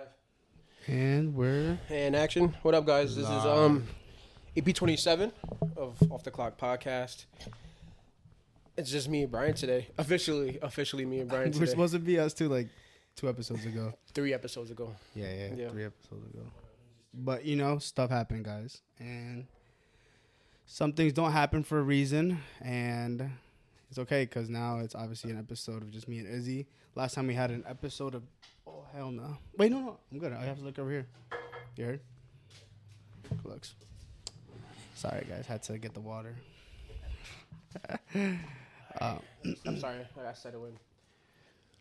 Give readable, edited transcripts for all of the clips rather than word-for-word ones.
Live. And we're And action. What up, guys? This live. is EP 27 of Off the Clock podcast. It's just me and Brian today. Officially me and Brian We're today. supposed to be us too, like 2 episodes ago. 3 episodes ago. Yeah, Yeah. 3 episodes ago. But stuff happened, guys, and some things don't happen for a reason, and it's okay because now it's obviously an episode of just me and Izzy. Last time we had an episode of hell no. Wait, no, I'm good. I have to look over here. You heard? Looks. Sorry, guys, had to get the water. I'm sorry. I got settled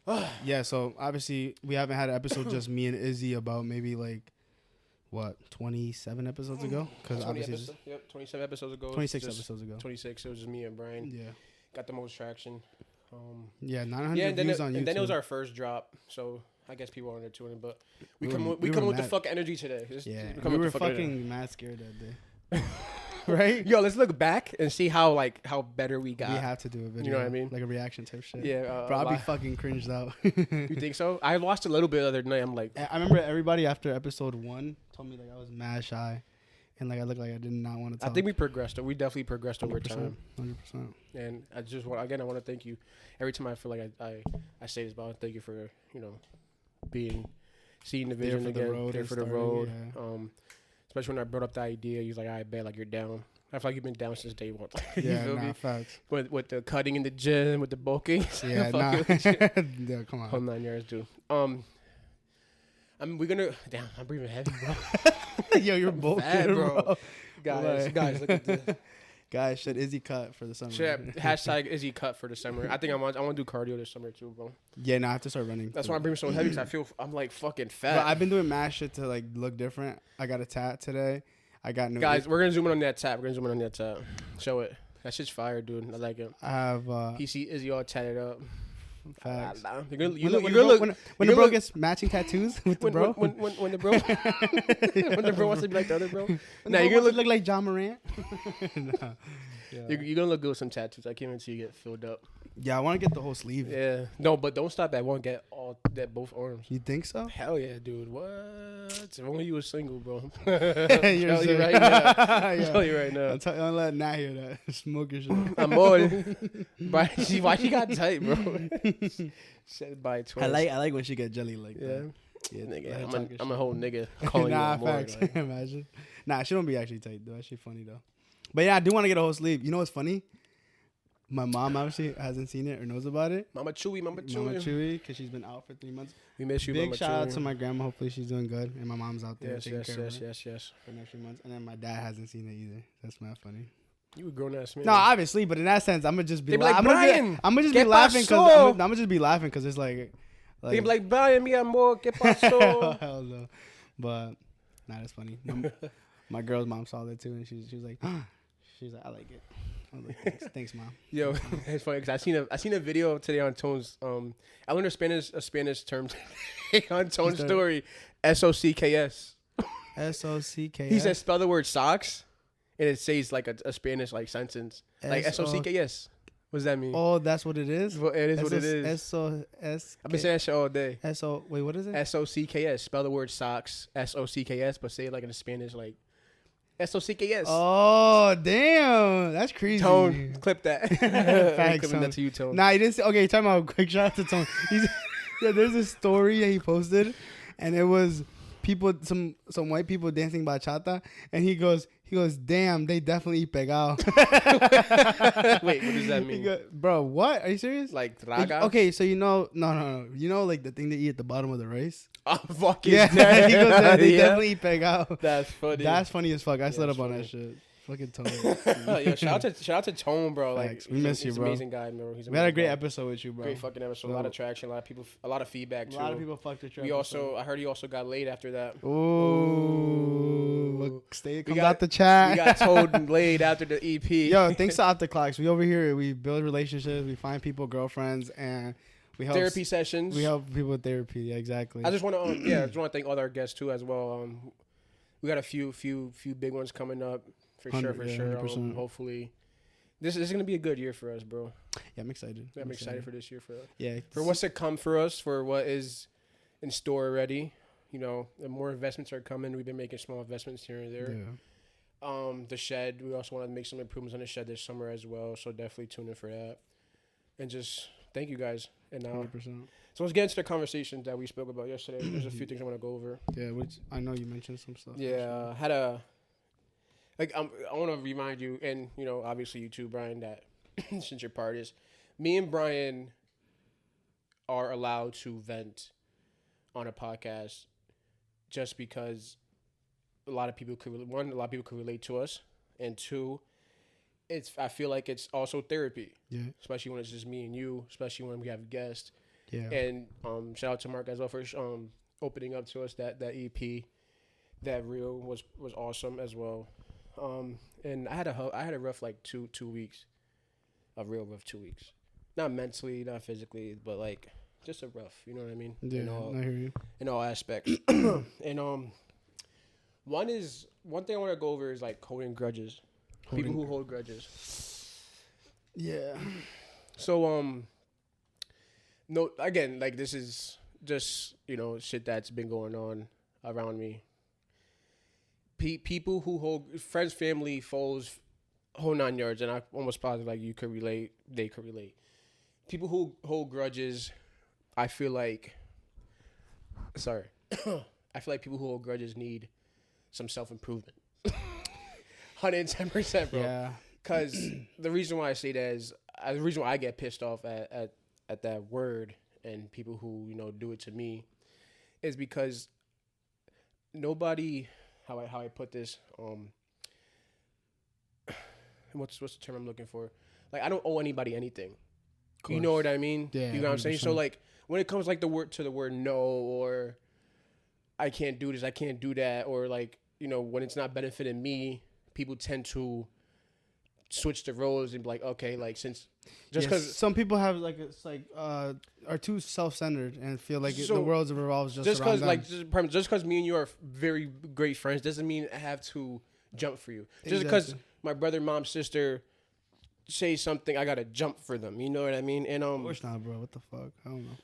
in. Yeah, so obviously we haven't had an episode just me and Izzy about maybe like 27 episodes ago? Because obviously 27 episodes ago. 26 episodes ago. 26. It was just me and Brian. Yeah. Got the most traction. 900 views on YouTube. And then it was our first drop, so I guess people wanted to tune in. But we We come were with the mad. fuck energy today. We were fucking mad scared that day. Right? Yo, let's look back and see how better we got. We have to do a video. You know what I mean? Like a reaction type shit. Yeah. Bro, I'll be fucking cringed out. You think so? I watched a little bit the other night. I'm like, I remember everybody after episode 1 told me like I was mad shy. And like I looked like I did not want to talk. I think we progressed. We definitely progressed over 100%, time. 100%. And I just want to thank you. Every time I feel like I say this, but I want to thank you for seeing the vision There for the again, road there and for the starting, road. yeah. Especially when I brought up the idea, you was like, I bet like you're down. I feel like you've been down since day one. You Yeah, feel me? facts. With the cutting in the gym, with the bulking. Yeah, nah. Yeah, come on. Whole 9 yards, dude. I'm breathing heavy, bro. Yo, you're bulking, Bad, bro. Guys, look at this. Guys, should Izzy cut for the summer? Hashtag Izzy cut for the summer. I think I want to do cardio this summer too, bro. Yeah, I have to start running. That's why I'm breathing so heavy because I'm like fucking fat. But I've been doing mad shit to like look different. I got a tat today. I got no. Guys, we're gonna zoom in on that tab. Show it. That shit's fire, dude. I like it. I have. He see Izzy all tatted up. Facts. You're gonna look when the bro gets matching tattoos with the bro. When the bro when the bro wants to be like the other bro. Nah, you're gonna look like John Morant. Nah. Yeah. You're gonna look good with some tattoos. I can't wait until you get filled up. Yeah, I want to get the whole sleeve. Yeah. No, but don't stop at one. Get both arms. You think so? Hell yeah, dude. What? If only you was single, bro. You're tell you right now. Yeah. Tell you right now. Don't let Nat hear that. Smoke your shit. I'm on. Why she got tight, bro? Said by 12. I like when she get jelly like Yeah. that. Yeah, Nigga, I'm a whole nigga calling nah, you on facts. more. Like. Imagine. Nah, she don't be actually tight though. She funny though. But yeah, I do want to get a whole sleeve. You know what's funny? My mom obviously hasn't seen it or knows about it. Mama Chewy. Mama Chewy, because she's been out for 3 months. We miss you, Big Mama shout out Chewy. to my grandma. Hopefully she's doing good. And my mom's out there taking care of her Yes. for the next few months. And then my dad hasn't seen it either. That's not funny. You a grown ass man. No, obviously, but in that sense, I'm gonna just be. They be like, I'm Brian, gonna just ¿qué be laughing because pasó? I'm gonna just be laughing because it's like They be like, Brian, mi amor, ¿qué pasó? hell no. But nah, that's funny. My girl's mom saw that too, and she was like, she's like, I like it. I was like, thanks, mom. Yo, it's funny because I seen a video today on Tone's. I learned a Spanish term today on Tone's story. SOCKS. SOCKS. He said spell the word socks, and it says like a Spanish like sentence like SOCKS. What does that mean? Oh, that's what it is. Well, it is what it is. S-O-S. I've been saying that shit all day. Wait, what is it? SOCKS. Spell the word socks. SOCKS, but say it like in Spanish like SOCKS. Oh, damn. That's crazy. Tone, clip that. Facts, Clipping that to you, Tone. Nah, he didn't say, okay, talking about quick shout out to Tone. Yeah, there's a story that he posted, and it was people, some white people dancing bachata, and he goes, damn, they definitely eat pegao. Wait, what does that mean? Bro, what? Are you serious? Like traga? Okay, so no. You know, like the thing they eat at the bottom of the rice? I'm fucking Yeah, dead. he goes, they Yeah. definitely eat pegao. That's funny. That's funny as fuck. I slid that's up on funny. that shit. Fucking Tone. Yo, shout out to Tone, bro. Like, Thanks. We miss you, he's bro. an amazing guy, bro. We had a great episode with you, bro. Great fucking episode. A lot of traction. A lot of feedback too. A lot of people fucked with you. I heard you also got laid after that. Ooh. Stay comes got- out the chat. We got told laid after the EP. Yo, thanks to Off the Clocks. We over here, we build relationships, we find people girlfriends, and we help therapy sessions. We help people with therapy. Yeah, exactly. I just want to I just want to thank all our guests too as well. We got a few big ones coming up for sure. 100%. Hopefully, this is gonna be a good year for us, bro. Yeah, I'm excited. Yeah, I'm excited for this year for us. Yeah, For what's to come for us, for what is in store already. the more investments are coming. We've been making small investments here and there. Yeah. The shed, we also want to make some improvements on the shed this summer as well. So definitely tune in for that. And just thank you guys. And now, 100%. so let's get into the conversation that we spoke about yesterday. There's a few things I want to go over. Yeah, which I know you mentioned some stuff. Yeah, I want to remind you, and obviously you too, Brian, that since you're part of this, me and Brian are allowed to vent on a podcast just because a lot of people could relate to us, and two, I feel like it's also therapy. Yeah. Especially when it's just me and you, especially when we have guests. Yeah. And shout out to Mark as well for opening up to us that EP. That reel was awesome as well. And I had a rough like two weeks, a real rough 2 weeks. Not mentally, not physically, but like just a rough. You know what I mean? Yeah, I hear you. In all aspects. And one thing I want to go over is like holding grudges. People who hold grudges. Yeah. So no, again, like this is just shit that's been going on around me. People who hold friends, family, foes, whole 9 yards, and I almost positive like you could relate, they could relate. People who hold grudges, I feel like people who hold grudges need some self-improvement. 110%, bro. Yeah. Because the reason why I say that is the reason why I get pissed off at that word and people who do it to me is because nobody. How I put this, what's the term I'm looking for? Like I don't owe anybody anything. You know what I mean? Yeah. You know what I'm saying? So like when it comes like the word no, or I can't do this, I can't do that, or like when it's not benefiting me, people tend to switch the roles and be like, okay, like since just because some people have like are too self-centered and feel like the world revolves just around them. Just because me and you are very great friends doesn't mean I have to jump for you. Just because my brother, mom, sister say something, I gotta jump for them. You know what I mean? And of course not, bro. What the fuck? I don't know.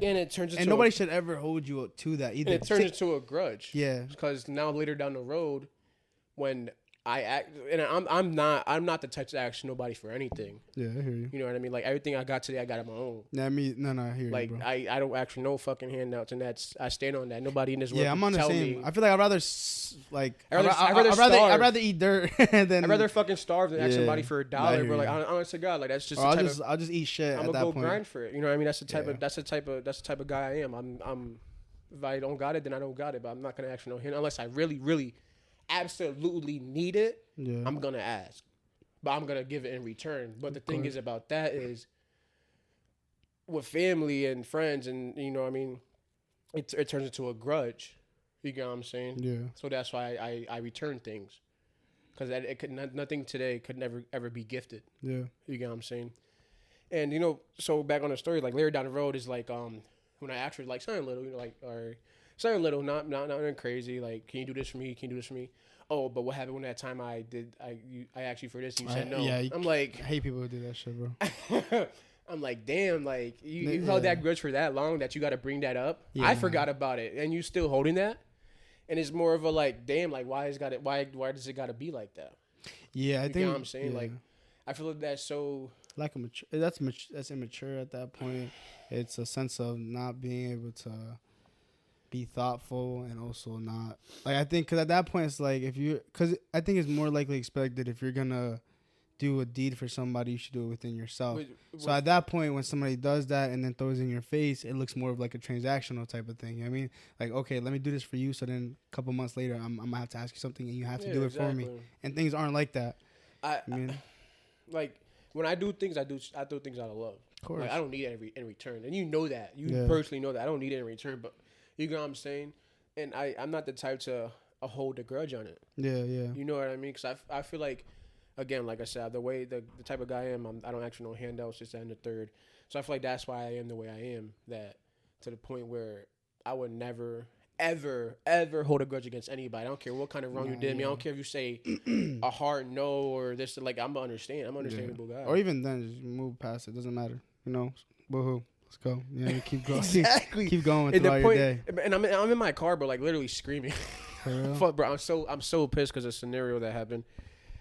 And it turns into and nobody should ever hold you to that either. And it turns into a grudge. Yeah. Because now later down the road, when I act, and I'm not the type to ask nobody for anything. Yeah, I hear you. You know what I mean? Like everything I got today, I got on my own. Yeah, I hear like, you, bro. I don't ask for no fucking handouts, and I stand on that. Nobody in this world. Yeah, I'm on the same. I feel like I'd rather eat dirt than I'd rather fucking starve than ask somebody for $1, bro. Like honest to God, like that's just. I'll just eat shit. I'm gonna go grind for it. You know what I mean? That's the type of guy I am. I'm if I don't got it, then I don't got it. But I'm not gonna ask for no hand unless I really, really, absolutely need it. Yeah. I'm gonna ask, but I'm gonna give it in return. But the thing is about that is with family and friends, and what I mean, it turns into a grudge. You get what I'm saying? Yeah. So that's why I return things, because nothing today could never ever be gifted. Yeah. You get what I'm saying? And so back on the story, like later down the road is like when I actually like something little, or something little, not nothing crazy. Like, can you do this for me? Can you do this for me? Oh, but what happened when that time I asked you for this and you said no? Yeah, I'm like, I hate people who do that shit, bro. I'm like, damn, like you held that grudge for that long that you got to bring that up. Yeah, I forgot about it, and you still holding that, and it's more of a like, damn, like why does it got to be like that? Yeah, I think. You know what I'm saying? Yeah. Like, I feel like that's so. Like that's immature at that point. It's a sense of not being able to be thoughtful and also not like I think because at that point it's like because I think it's more likely expected if you're gonna do a deed for somebody, you should do it within yourself. So at that point when somebody does that and then throws it in your face, it looks more of like a transactional type of thing. You know what I mean? Like, okay, let me do this for you, so then a couple months later I'm gonna have to ask you something and you have to do it for me. And things aren't like that. I mean, like when I do things, I do things out of love. Of course. Like, I don't need it in return, and you know that. You personally know that. I don't need it in return, but you know what I'm saying? And I'm not the type to hold a grudge on it. Yeah, yeah. You know what I mean? Because I feel like, again, like I said, the way the type of guy I am, I don't actually know handouts, just that and the third. So I feel like that's why I am the way I am, that to the point where I would never, ever, ever hold a grudge against anybody. I don't care what kind of wrong you did me. I don't care if you say a hard no or this. Like, I'm an understandable guy. Or even then, just move past it. Doesn't matter. Woohoo. Let's go. Yeah, keep going. Exactly. Keep going throughout your day. And I'm in my car, bro, like literally screaming. For real? Fuck, bro. I'm so pissed because of the scenario that happened.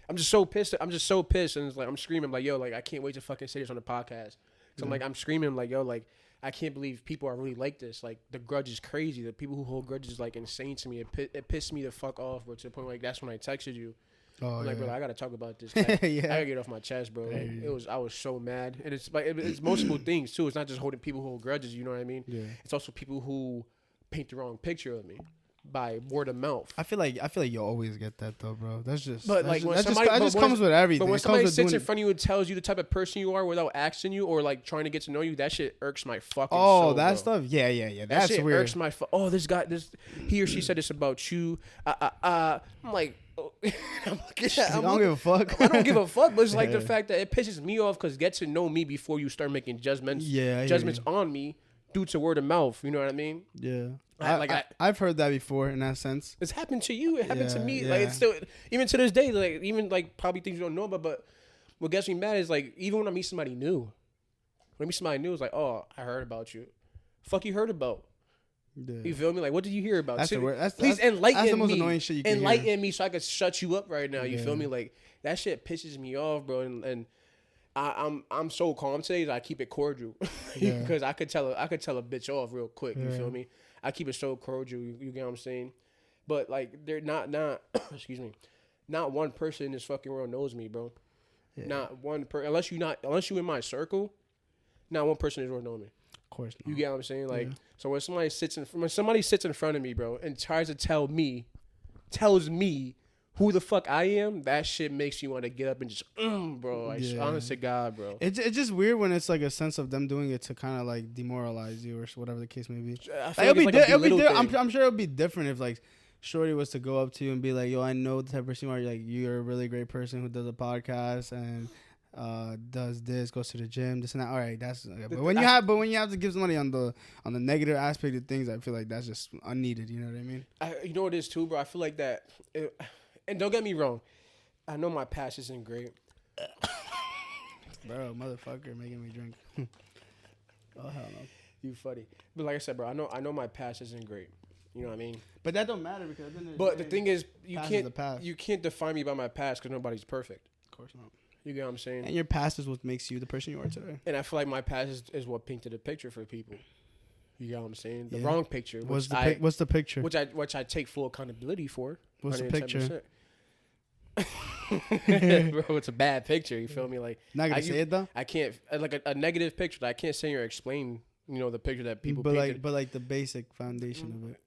I'm just so pissed. And it's like I'm screaming like, yo, like I can't wait to fucking say this on the podcast. So I'm screaming like, yo, like I can't believe people are really like this. Like the grudge is crazy. The people who hold grudges is like insane to me. It pissed me the fuck off, bro. To the point like that's when I texted you. Oh, I'm like, yeah. bro, I gotta talk about this. Yeah. I gotta get off my chest, bro. Like I was so mad, and it's like it's multiple things too. It's not just holding people who hold grudges. You know what I mean? Yeah. It's also people who paint the wrong picture of me by word of mouth. I feel like you always get that though, bro. That's just. But like when somebody that just comes with everything. But when It comes somebody with sits doing in front of you and tells you the type of person you are without asking you or like trying to get to know you, that shit irks my fucking soul. Oh, that bro. stuff. Yeah. That That's shit weird. irks my. This guy, he or she said this about you. I'm like. I don't give a fuck. I don't give a fuck, but it's like the fact that it pisses me off because get to know me before you start making judgments on me due to word of mouth. You know what I mean? Yeah. I've heard that before in that sense. It's happened to you. It happened to me. Yeah. Like it's still, even to this day, like even like probably things you don't know about. But what gets me mad is like even when I meet somebody new, it's like, oh, I heard about you. Fuck, you heard about. Yeah. You feel me? Like, what did you hear about? Please enlighten that's the most me. annoying shit you can Enlighten me so I could shut you up right now. You feel me? Like that shit pisses me off, bro. And I'm so calm today that I keep it cordial because I could tell a bitch off real quick. You feel me? I keep it so cordial. You get what I'm saying? But like, they're not excuse me, not one person in this fucking world knows me, bro. Yeah. Not one unless you in my circle, not one person in this world knows me. Of course not. You get what I'm saying? Like, so when somebody sits in front of me, bro, and tries to tells me who the fuck I am, that shit makes you want to get up and just, bro. Like, honest to God, bro. It's just weird when it's like a sense of them doing it to kind of like demoralize you or whatever the case may be. I'm sure it'll be different if like Shorty was to go up to you and be like, yo, I know the type of person you are. Like, you're a really great person who does a podcast and does this, goes to the gym, this and that. All right, that's okay. But when you have to give somebody on the negative aspect of things, I feel like that's just unneeded. You know what I mean? You know what it is too, bro. I feel like that. And don't get me wrong, I know my past isn't great. Bro, motherfucker, making me drink. Oh hell no. You funny, but like I said, bro, I know my past isn't great. You know what I mean? But that don't matter because. The thing is, you can't define me by my past because nobody's perfect. Of course not. You get what I'm saying? And your past is what makes you the person you are today. And I feel like my past is what painted a picture for people. You get what I'm saying? The wrong picture. What's the picture? Which I take full accountability for. What's the picture? Bro, it's a bad picture. You feel me? Like, not gonna say it though. I can't like a negative picture that I can't say or explain. You know, the picture that people painted. But like the basic foundation of it.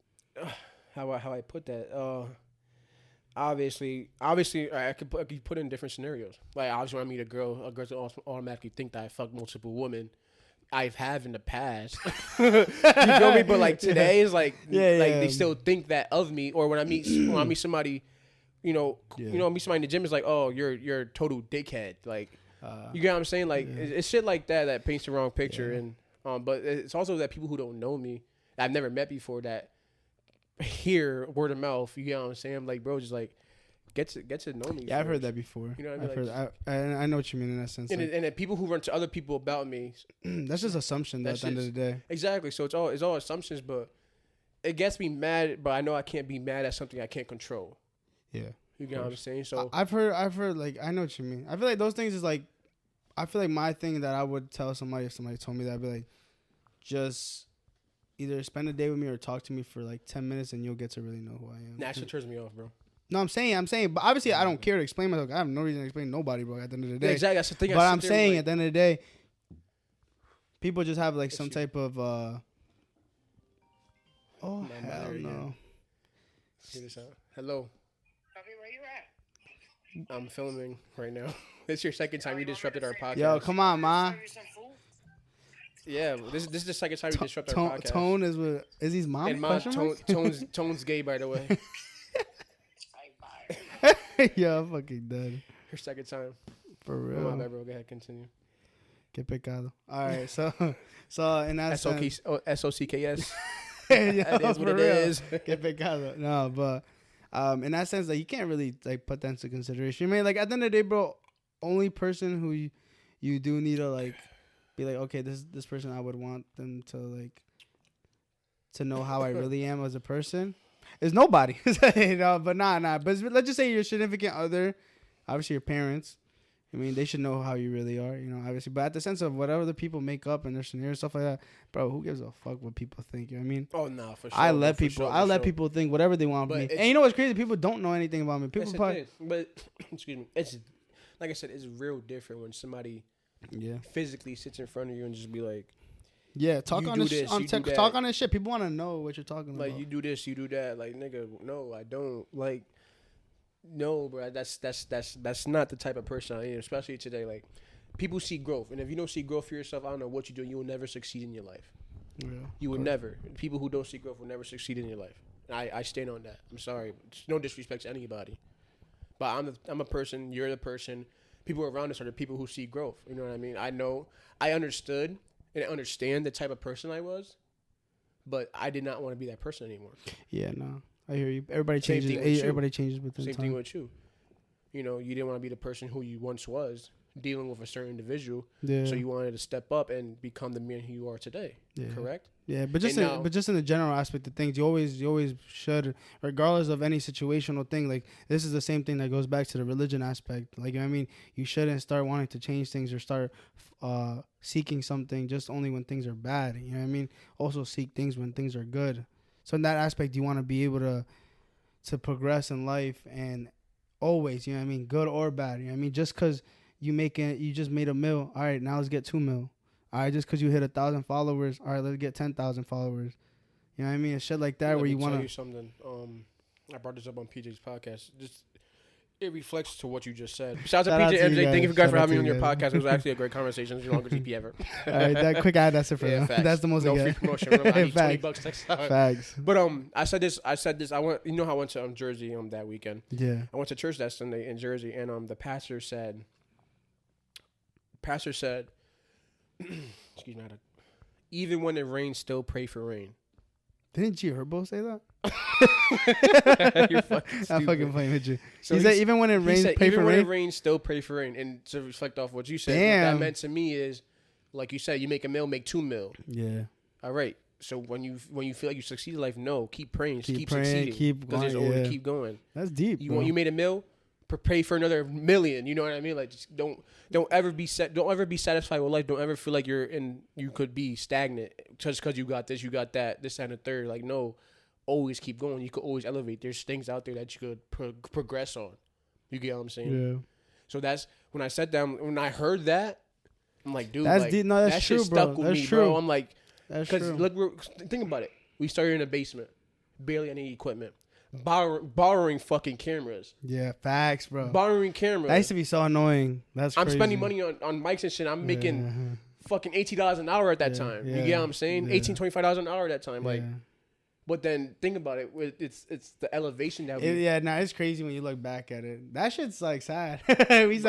How I put that? Obviously, I could put in different scenarios. Like, obviously, when I meet a girl automatically think that I fuck multiple women. I have in the past. You feel me? But like today is like they still think that of me. Or when I meet somebody, meet somebody in the gym, is like, oh, you're a total dickhead. Like, you get what I'm saying? Like, it's shit like that paints the wrong picture. And but it's also that people who don't know me, that I've never met before, that hear word of mouth. You get what I'm saying? I'm like, bro, just like get to know me. Yeah, I've heard that before. You know what I mean? I've heard. I know what you mean in that sense. And then people who run to other people about me, that's just assumption. At the end of the day, exactly. So it's all assumptions, but it gets me mad. But I know I can't be mad at something I can't control. Yeah, you get what I'm saying. So I've heard. Like, I know what you mean. I feel like those things is like, I feel like my thing that I would tell somebody if somebody told me that, I'd be like, just either spend a day with me or talk to me for like 10 minutes and you'll get to really know who I am. That shit turns me off, bro. No, I'm saying, but obviously I don't care to explain myself. I have no reason to explain nobody, bro, at the end of the day. Yeah, exactly, that's the thing. But I'm saying, like, at the end of the day, people just have like some type of, oh, hell no. Check this out. Hello. Where you at? I'm filming right now. This is your second time you disrupted our podcast. Yo, come on, ma. Yeah, this is the second time you disrupted our podcast. Tone is with Izzy's mom. And my Tone's gay, by the way. Yeah, I'm fucking dead. Her second time. For real. Oh, my bad, bro. Go ahead, continue. Que pecado. All right, so in that sense, SOCKS. That is what it is. Que pecado. No, but in that sense, like, you can't really like put that into consideration. I mean, like, at the end of the day, bro, only person who you do need to like be like, okay, this person I would want them to like to know how I really am as a person is nobody. You know, but nah. But let's just say your significant other, obviously your parents. I mean, they should know how you really are, you know, obviously. But at the sense of whatever the people make up and their scenario stuff like that, bro, who gives a fuck what people think? You know what I mean? Oh no, for sure. I let people think whatever they want of me. And you know what's crazy? People don't know anything about me. People probably, but excuse me, it's like I said, it's real different when somebody physically sits in front of you and just be like, yeah, talk on this, talk on this shit. People want to know what you're talking about. Like, you do this, you do that. Like, nigga, no, I don't. Like, no, bro, that's not the type of person I am, especially today. Like, people see growth, and if you don't see growth for yourself, I don't know what you're doing. You will never succeed in your life. Yeah, you will never. People who don't see growth will never succeed in your life. I stand on that. I'm sorry. It's no disrespect to anybody, but I'm a person. You're the person. People around us are the people who see growth. You know what I mean? I understood and understand the type of person I was, but I did not want to be that person anymore. Yeah, no, I hear you. Everybody changes. Everybody changes with the time. Same thing with you. You know, you didn't want to be the person who you once was, dealing with a certain individual. Yeah. So you wanted to step up and become the man who you are today. Yeah. Correct? Yeah, but just in the general aspect of things, you always should, regardless of any situational thing. Like, this is the same thing that goes back to the religion aspect. Like, you know what I mean, you shouldn't start wanting to change things or start seeking something just only when things are bad. You know what I mean? Also seek things when things are good. So in that aspect, you want to be able to progress in life and always, you know what I mean, good or bad. You know what I mean? Just because you just made $1 million, all right, now let's get 2 mil. All right, just because you hit 1,000 followers, all right, let's get 10,000 followers. You know what I mean? And shit like that. Where you want to. Let me tell you something. I brought this up on PJ's podcast. It reflects to what you just said. Shout out to PJ MJ. Thank you guys for having me on your podcast. It was actually a great conversation. It's the longest EP ever. All right, that quick ad, that's it for them. That's the most. No free promotion. Remember, I need $20 next time. Facts. But I said this. I went. You know how I went to Jersey that weekend. Yeah. I went to church that Sunday in Jersey, and the pastor said. Excuse me. Even when it rains, still pray for rain. Didn't G Herbo say that? You're fucking stupid. I'm fucking playing with you. So he said, even when it rains, pray for rain? Even when it rains, still pray for rain. And to reflect off what you said, what that meant to me is, like you said, you make $1 million, make $2 million. Yeah. All right. So when you feel like you succeed in life, no, keep praying. Keep praying, succeeding. keep going. Because there's always keep going. That's deep, You made $1 million, pray for another $1 million. You know what I mean? Like, just don't ever be satisfied with life. Don't ever feel like you could be stagnant just because you got this, you got that, this and the third. Like, no, always keep going. You could always elevate. There's things out there that you could progress on. You get what I'm saying? Yeah. So that's when I sat down. When I heard that, I'm like, dude, that's deep. No, that's that true, shit stuck bro. with me, bro. I'm like, because look, think about it. We started in a basement, barely any equipment. Borrowing fucking cameras. Yeah, facts, bro. Borrowing cameras. That used to be so annoying. That's crazy. I'm spending money on mics and shit. I'm making fucking $18 an hour at that time. You get what I'm saying? $18-$25 an hour at that time. Like, but then think about it. It's the elevation that we. It's crazy when you look back at it. That shit's like sad. It's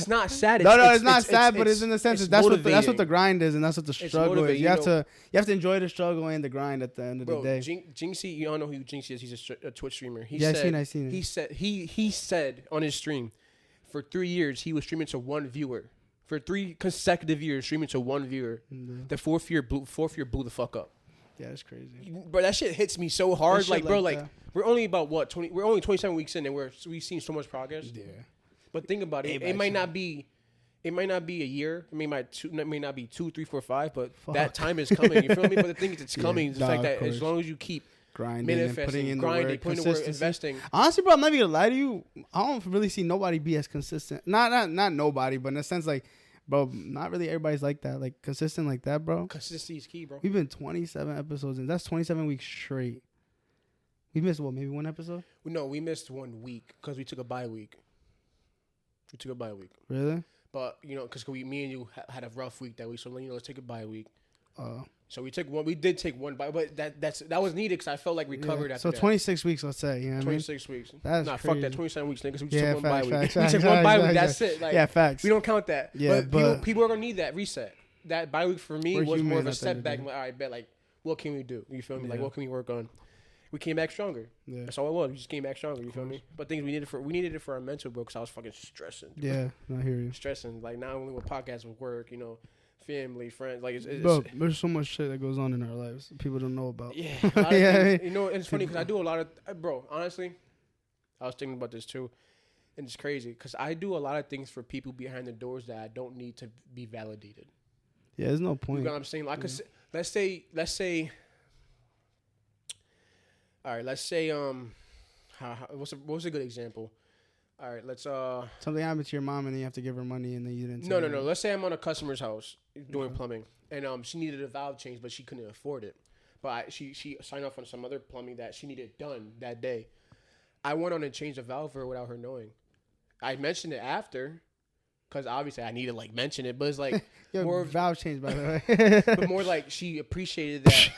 not sad. It's not sad, but it's in the sense that's what the grind is, and that's what the struggle is. You have to enjoy the struggle and the grind at the end of the day. Jinxie, you all know who Jinxie is. He's a Twitch streamer. I seen it. He said on his stream, for 3 years he was streaming to one viewer. For 3 consecutive years, streaming to one viewer. Mm-hmm. The fourth year blew the fuck up. Yeah, that's crazy. Bro, that shit hits me so hard. Like, bro, we're only about what 20. We're only 27 weeks in, and we've seen so much progress. Yeah. But think about it. It might not be a year. It may not be 2, 3, 4, 5. But that time is coming. You feel me? But the thing is, it's coming. It's the fact that as long as you keep grinding, and putting in the work, investing. Honestly, bro, I'm not even gonna lie to you. I don't really see nobody be as consistent. Not nobody, but in a sense, like. Bro, not really everybody's like that. Like, consistent like that, bro. Consistency is key, bro. We've been 27 episodes, and that's 27 weeks straight. We missed, maybe one episode? No, we missed 1 week because we took a bye week. Really? But, because me and you had a rough week that week, so, let's take a bye week. So we did take one bye, but that was needed because I felt like recovered after that. So 26 weeks, let's say. 26 weeks. That's crazy. Fuck that, 27 weeks, niggas. We just took one bye week. Facts, we took one bye week, that's it. Like, facts. We don't count that. Yeah, but people are going to need that reset. That bye week for me was more of a setback. Like, all right, bet, like, what can we do? You feel me? Like, what can we work on? We came back stronger. Yeah. That's all it was. We just came back stronger. You feel me? But things we needed it for our mental, bro, because I was fucking stressing. Yeah, I hear you. Stressing. Like, not only with podcasts, with work, family, friends. Like, bro, there's so much shit that goes on in our lives people don't know about. Yeah. A lot of things, you know, it's funny because I do a lot of, bro, honestly, I was thinking about this too. And it's crazy because I do a lot of things for people behind the doors that I don't need to be validated. Yeah, there's no point. You know what I'm saying? Like, let's say, all right, let's say, what's a good example? All right, let's something happened to your mom and then you have to give her money and then you didn't. No. Let's say I'm on a customer's house doing plumbing and she needed a valve change but she couldn't afford it. But she signed off on some other plumbing that she needed done that day. I went on and changed the valve for her without her knowing. I mentioned it after because obviously I need to like mention it, but it's like Yo, more valve change by the way. but more like she appreciated that.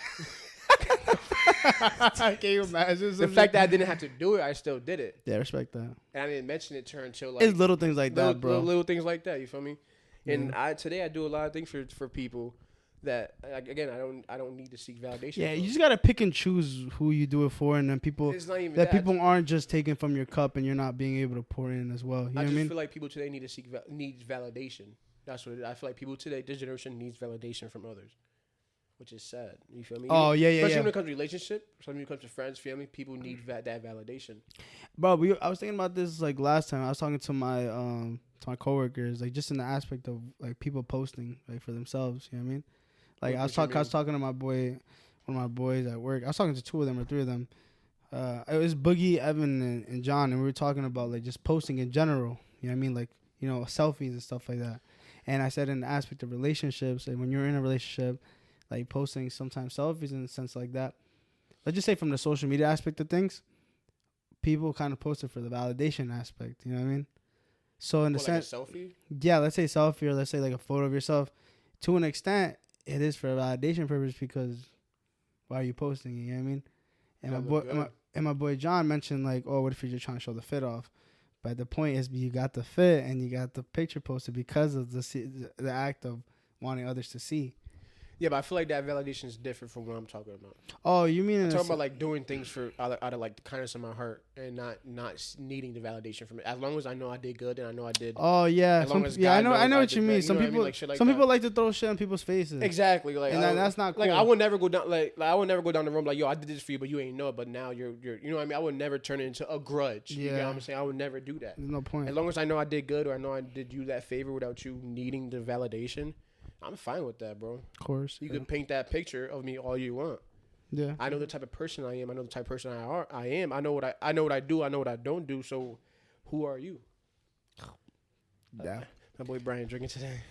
Can you imagine the fact that I didn't have to do it, I still did it. Yeah, respect that. And I didn't mention it to her until like it's little things like that, bro. Little things like that. You feel me? And today I do a lot of things for people that again I don't need to seek validation. Yeah, from. you just gotta pick and choose who you do it for, and then people people aren't just taking from your cup, and you're not being able to pour in as well. You know what I mean? Feel like people today need to needs validation. That's what I feel like. People today, this generation needs validation from others, which is sad. You feel me? Oh yeah. Especially when it comes to relationship, especially when it comes to friends, family, people need that validation. Bro, I was thinking about this like last time. I was talking to my coworkers, like just in the aspect of like people posting like for themselves. You know what I mean? Like I was talking to my boy, one of my boys at work. I was talking to 2 of them or 3 of them. It was Boogie, Evan, and John, and we were talking about like just posting in general. You know what I mean? Like, you know, selfies and stuff like that. And I said in the aspect of relationships, and when you're in a relationship, like posting sometimes selfies in a sense like that. Let's just say from the social media aspect of things, people kind of post it for the validation aspect. You know what I mean? So in the sense, like a selfie? Yeah, let's say selfie, or let's say like a photo of yourself. To an extent, it is for a validation purpose because why are you posting it? You know what I mean? And my boy John mentioned like, oh, what if you're just trying to show the fit off? But the point is, you got the fit and you got the picture posted because of the act of wanting others to see. Yeah, but I feel like that validation is different from what I'm talking about. Oh, you mean I'm talking about like doing things for out of like the kindness of my heart and not needing the validation from it. As long as I know I did good and I know I did. Oh yeah, I know what you mean. Some people, like shit like some people like to throw shit in people's faces. Exactly, like and that's not cool. Like I would never go down I would never go down the road like, yo, I did this for you, but you ain't know it. But now you're you know what I mean. I would never turn it into a grudge. Yeah. You know what I'm saying? I would never do that. There's no point. As long as I know I did good or I know I did you that favor without you needing the validation, I'm fine with that, bro. Of course. You can paint that picture of me all you want. Yeah. I know the type of person I am. I know the type of person I am. I know what I do. I know what I don't do. So, who are you? Yeah. My boy Brian drinking today.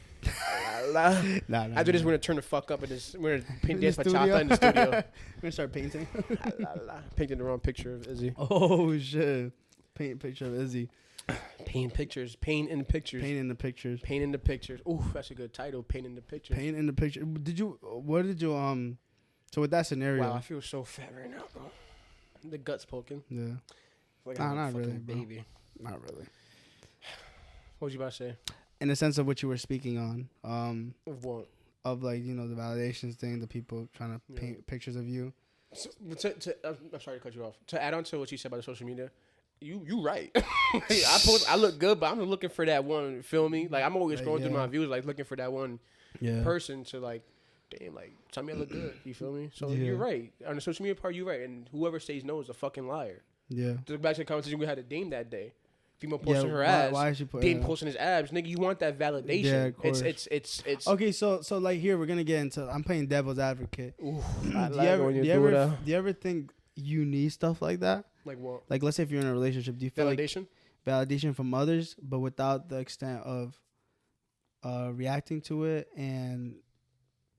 Nah, After this, we're gonna turn the fuck up and we're gonna paint this bachata in the studio. We're gonna start painting. Painting the wrong picture of Izzy. Oh shit! Paint a picture of Izzy. Paint pictures. Paint in the pictures. Paint in the pictures. Paint in the pictures. Ooh, that's a good title. Paint in the pictures. Paint in the picture. What did you So with that scenario. Wow, I feel so fat right now, bro. The guts poking. Yeah. Like not really, bro. Baby. Not really. What was you about to say? In the sense of what you were speaking on. Of what? Of like, you know, the validations thing, the people trying to paint pictures of you. So, I'm sorry to cut you off. To add on to what you said about the social media, you right. I look good, but I'm looking for that one. Feel me? Like I'm always scrolling through my views, like looking for that one person to like, damn, like tell me I look good. You feel me? So you're right on the social media part. You're right, and whoever says no is a fucking lier. Yeah. To go back to the conversation we had with Dame that day. Female posting her abs. Why is she Dame posting his abs? Nigga, you want that validation? Yeah, of course. It's okay. So like here we're gonna get into. I'm playing devil's advocate. Oof, do you ever think you need stuff like that? Like what? Like let's say if you're in a relationship, do you feel validation? Like validation from others, but without the extent of reacting to it and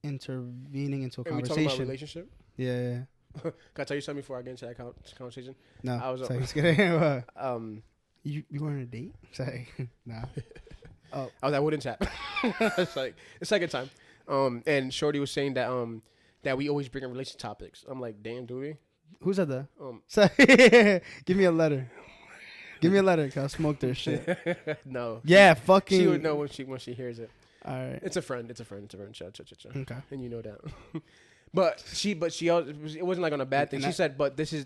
intervening into a conversation? We talking about relationship? Yeah. Can I tell you something before I get into that conversation? No. I was You were on a date? Sorry. Nah. Oh, I was at Wooden Tap. It's like the second time. And Shorty was saying that we always bring in relationship topics. I'm like, damn, do we? Who said that? Sorry. Give me a letter. Give me a letter, cause I smoked their shit. No. Yeah, fucking. She would know when she hears it. All right. It's a friend. Chill. Okay. And you know that. But it wasn't like on a bad thing. And She said, but this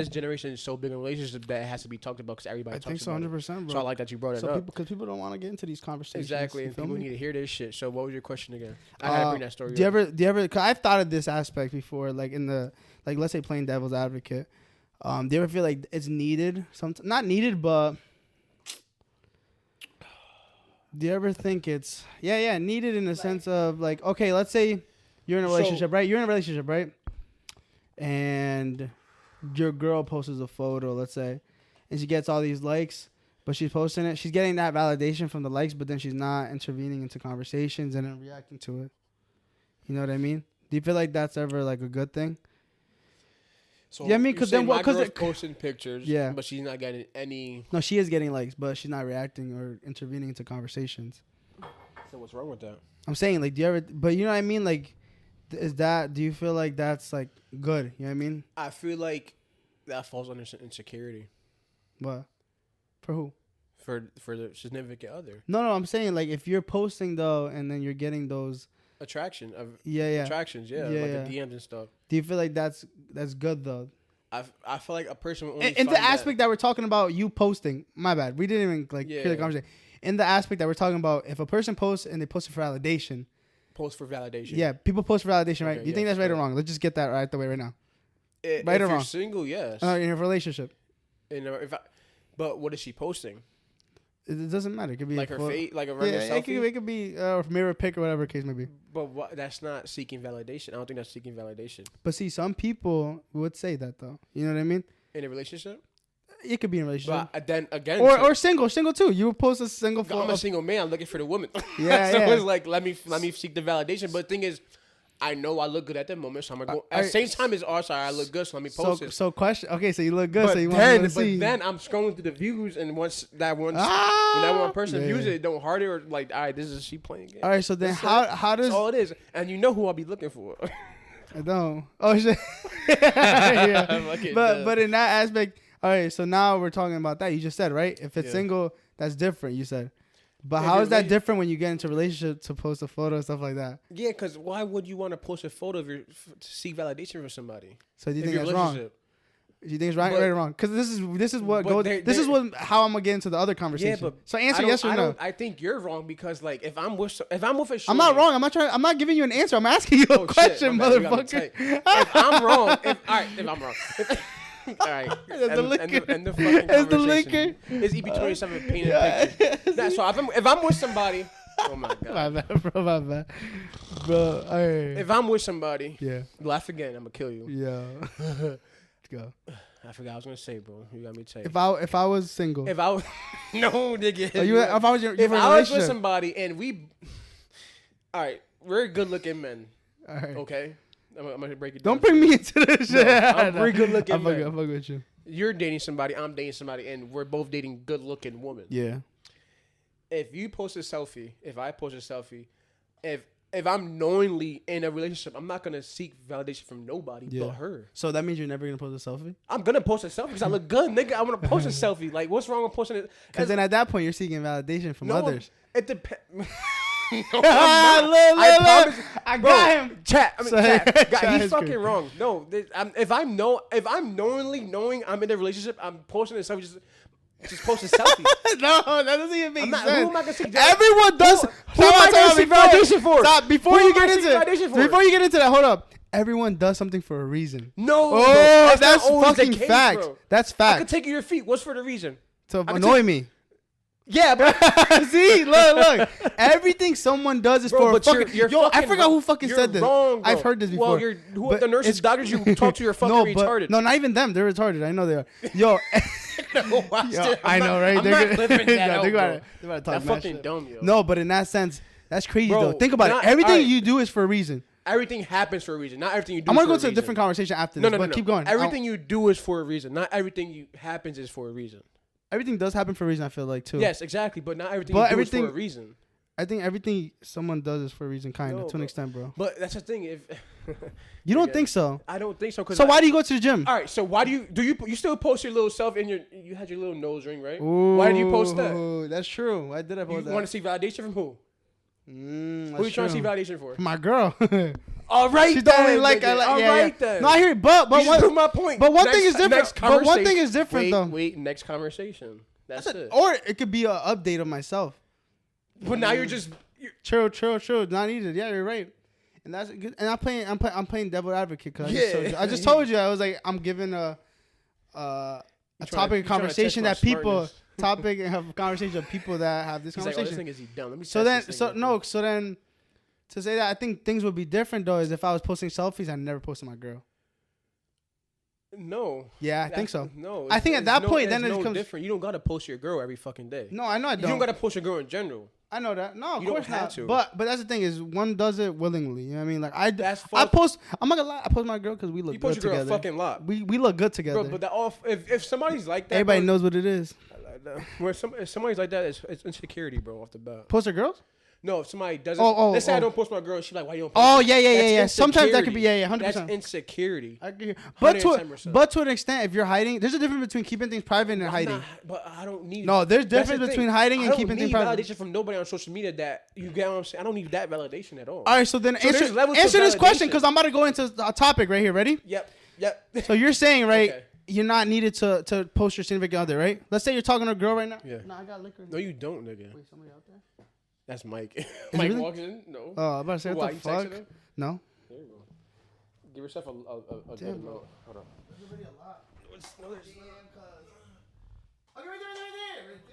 generation is so big in relationships that it has to be talked about because everybody I talks think so, about 100%, it. bro. So I like that you brought it up. Because people don't want to get into these conversations. Exactly, and people me? need to hear this shit. So what was your question again? I had to bring that story Do you up. ever? Cause I've thought of this aspect before, like in the let's say playing devil's advocate. Do you ever feel like it's needed? Not needed, but do you ever think it's needed in the sense of like, okay, let's say you're in a relationship, right? You're in a relationship, right? And your girl posts a photo, let's say, and she gets all these likes, but she's posting it. She's getting that validation from the likes, but then she's not intervening into conversations and then reacting to it. You know what I mean? Do you feel like that's ever like a good thing? So yeah, I mean, because then what? Because posting pictures, yeah, but she's not getting any. No, she is getting likes, but she's not reacting or intervening into conversations. So what's wrong with that? I'm saying, like, do you ever? But you know what I mean? Like, is that? Do you feel like that's like good? You know what I mean? I feel like that falls under insecurity. What? For who? For the significant other. No, I'm saying like if you're posting though, and then you're getting those attractions, like the DMs and stuff. Do you feel like that's good though? I feel like a person will only in the aspect that we're talking about, you posting. My bad, we didn't even hear the conversation. In the aspect that we're talking about, if a person posts and they post it for validation. Post for validation. Yeah, people post for validation, right? Do you think that's right or wrong? Let's just get that right the way right now. Right or wrong? If you're single, yes. In a relationship. But what is she posting? It doesn't matter. It could be like her face, like a regular selfie. It could be mirror pic or whatever the case may be. But that's not seeking validation. I don't think that's seeking validation. But see, some people would say that though. You know what I mean? In a relationship. It could be in a relationship. But then again, or single too. You would post a single photo. I'm a single man. I'm looking for the woman. Yeah, so it's like let me seek the validation. But the thing is, I know I look good at the moment, so I'm gonna go. At the same time as I look good, so let me post it. So question. Okay, so you look good, so you want to see. But then I'm scrolling through the views, and once when that one person views it don't heart it or like, all right, this is she playing game. All right, so then how does that's all it is? And you know who I'll be looking for. I don't. Oh shit. Yeah. But in that aspect, all right. So now we're talking about that. You just said right. If it's single, that's different. You said. But how is that different when you get into a relationship to post a photo and stuff like that? Yeah, because why would you want to post a photo to seek validation from somebody? So do you think that's wrong? Do you think it's right or wrong? Because this is what goes. This is how I'm gonna get into the other conversation. Yeah, but so answer yes or no. I think you're wrong because like if I'm with a shorty, I'm not wrong. I'm not giving you an answer. I'm asking you a question, motherfucker. If I'm wrong, if I'm wrong. All right, the liquor. And the fucking conversation is EP27 painting pictures. That's so if I'm with somebody, oh my god, my bad, bro. If I'm with somebody, yeah, laugh again, I'm gonna kill you. Yeah, let's go. I forgot what I was gonna say, bro. You got me tell you. If I was single, if I was no nigga, if I was if I was with somebody and we, all right, we're good looking men. All right, okay. I'm gonna break it down. Don't bring me into this shit. I'm very good looking. I'm fucking with you. You're dating somebody. I'm dating somebody, and we're both dating good looking women. Yeah. If you post a selfie, if I post a selfie, if I'm knowingly in a relationship, I'm not gonna seek validation from nobody but her. So that means you're never gonna post a selfie? I'm gonna post a selfie because I look good, nigga. I want to post a selfie. Like, what's wrong with posting it? Because then at that point, you're seeking validation from others. It depends. No, I got him. Chat. He's fucking wrong. No, if I'm knowingly knowing I'm in a relationship, I'm posting a selfie. Just post a selfie. No, that doesn't even make sense. Who am I gonna seek? Everyone does. Who am I gonna seek validation for? Stop. Before you get into that, hold up. Everyone does something for a reason. No, that's fucking fact. Bro. That's fact. I could take your feet. What's for the reason? To annoy me. Yeah, but see, look. Everything someone does is for a fucking. I forgot who fucking said this. Wrong, I've heard this before. Well, the nurses, doctors you talk to, are fucking retarded. No, not even them. They're retarded. I know they are. Yo, I know, right? They're about to talk that fucking dumb, yo. No, but in that sense, that's crazy though. Think about it. Everything you do is for a reason. Everything happens for a reason. Not everything you do. I'm gonna go to a different conversation after this. But keep going. Everything you do is for a reason. Not everything happens is for a reason. Everything does happen for a reason, I feel like, too. Yes, exactly. But not everything you do is for a reason. I think everything someone does is for a reason, kind of, to an extent, bro. But that's the thing. If you don't think so? I don't think so. So why do you go to the gym? All right. So why do you still post your little self in you had your little nose ring, right? Ooh, why do you post that? That's true. Why did I post that? You want to see validation from who? Who are you trying to see validation for? My girl. All right, She's the only like I like. All Yeah, right, yeah. then. No, I hear it, but You just proved my point. But one thing is different. But one thing is different though. Wait, next conversation. That's it. Or it could be an update of myself. But now you're just True. Not needed. Yeah, you're right. And that's good. And I'm playing devil advocate because I just told you I was like I'm giving a topic of conversation that people topic and have a conversation of people that have this conversation. Like, oh, this thing is he dumb. Let me so then to say that I think things would be different though is if I was posting selfies, I never posted my girl. No. Yeah, I think so. No. I think at that point then it becomes different. You don't gotta post your girl every fucking day. No, I know I don't. You don't gotta post your girl in general. I know that. No, of you course don't have not. to. But that's the thing is one does it willingly. You know what I mean? Like I post. I'm not gonna lie. I post my girl because we look you good post your girl together. a fucking lot. We look good together. Bro, but that off. If somebody's like that, everybody knows what it is. If somebody's like that, it's insecurity, bro. Off the bat. Post her girls? No, if somebody doesn't. Let's say I don't post my girl. She's like, why you don't post Oh, her? yeah. Sometimes that could be, 100%. That's insecurity. But to an extent, if you're hiding, there's a difference between keeping things private and hiding. But I don't need. No, there's difference between hiding and keeping things private. I don't need validation from nobody on social media that you get what I'm saying. I don't need that validation at all. All right, so then answer this question because I'm about to go into a topic right here. Ready? Yep. So you're saying, right, okay. You're not needed to post your significant other, right? Let's say you're talking to a girl right now. Yeah. No, I got liquor. No, you don't, nigga. Wait, somebody out there? That's Mike. Mike really? Walks in? No. Oh, I'm about to say, what the fuck? No. There you go. Give yourself a good amount. Hold on. There's already a lot. No, there's Okay, right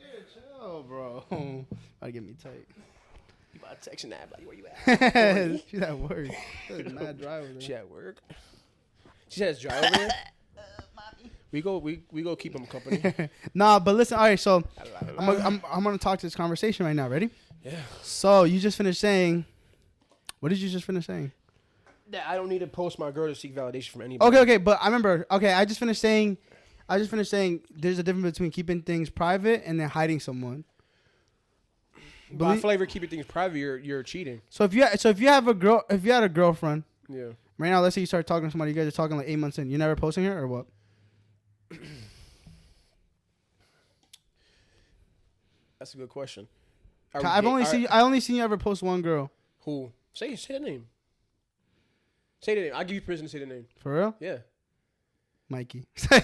there. Chill, bro. About to get me tight. You about to text that, like, where you at? She's at work. She's mad dry over there. She at work? She said it's dry over there? We go keep him company. Nah, but listen, all right, so I'm gonna talk to this conversation right now. Ready? Yeah. So you just finished saying, what did you just finish saying? That I don't need to post my girl to seek validation from anybody. Okay, but I remember. Okay, I just finished saying there's a difference between keeping things private and then hiding someone. But I feel like if you're keeping things private, you're cheating. So if you had a girlfriend, yeah. Right now, let's say you start talking to somebody, you guys are talking like 8 months in, you're never posting her or what? That's a good question. I only seen you ever post one girl. Who? Say the name. Say the name. I'll give you permission to say the name. For real? Yeah. Mikey. No,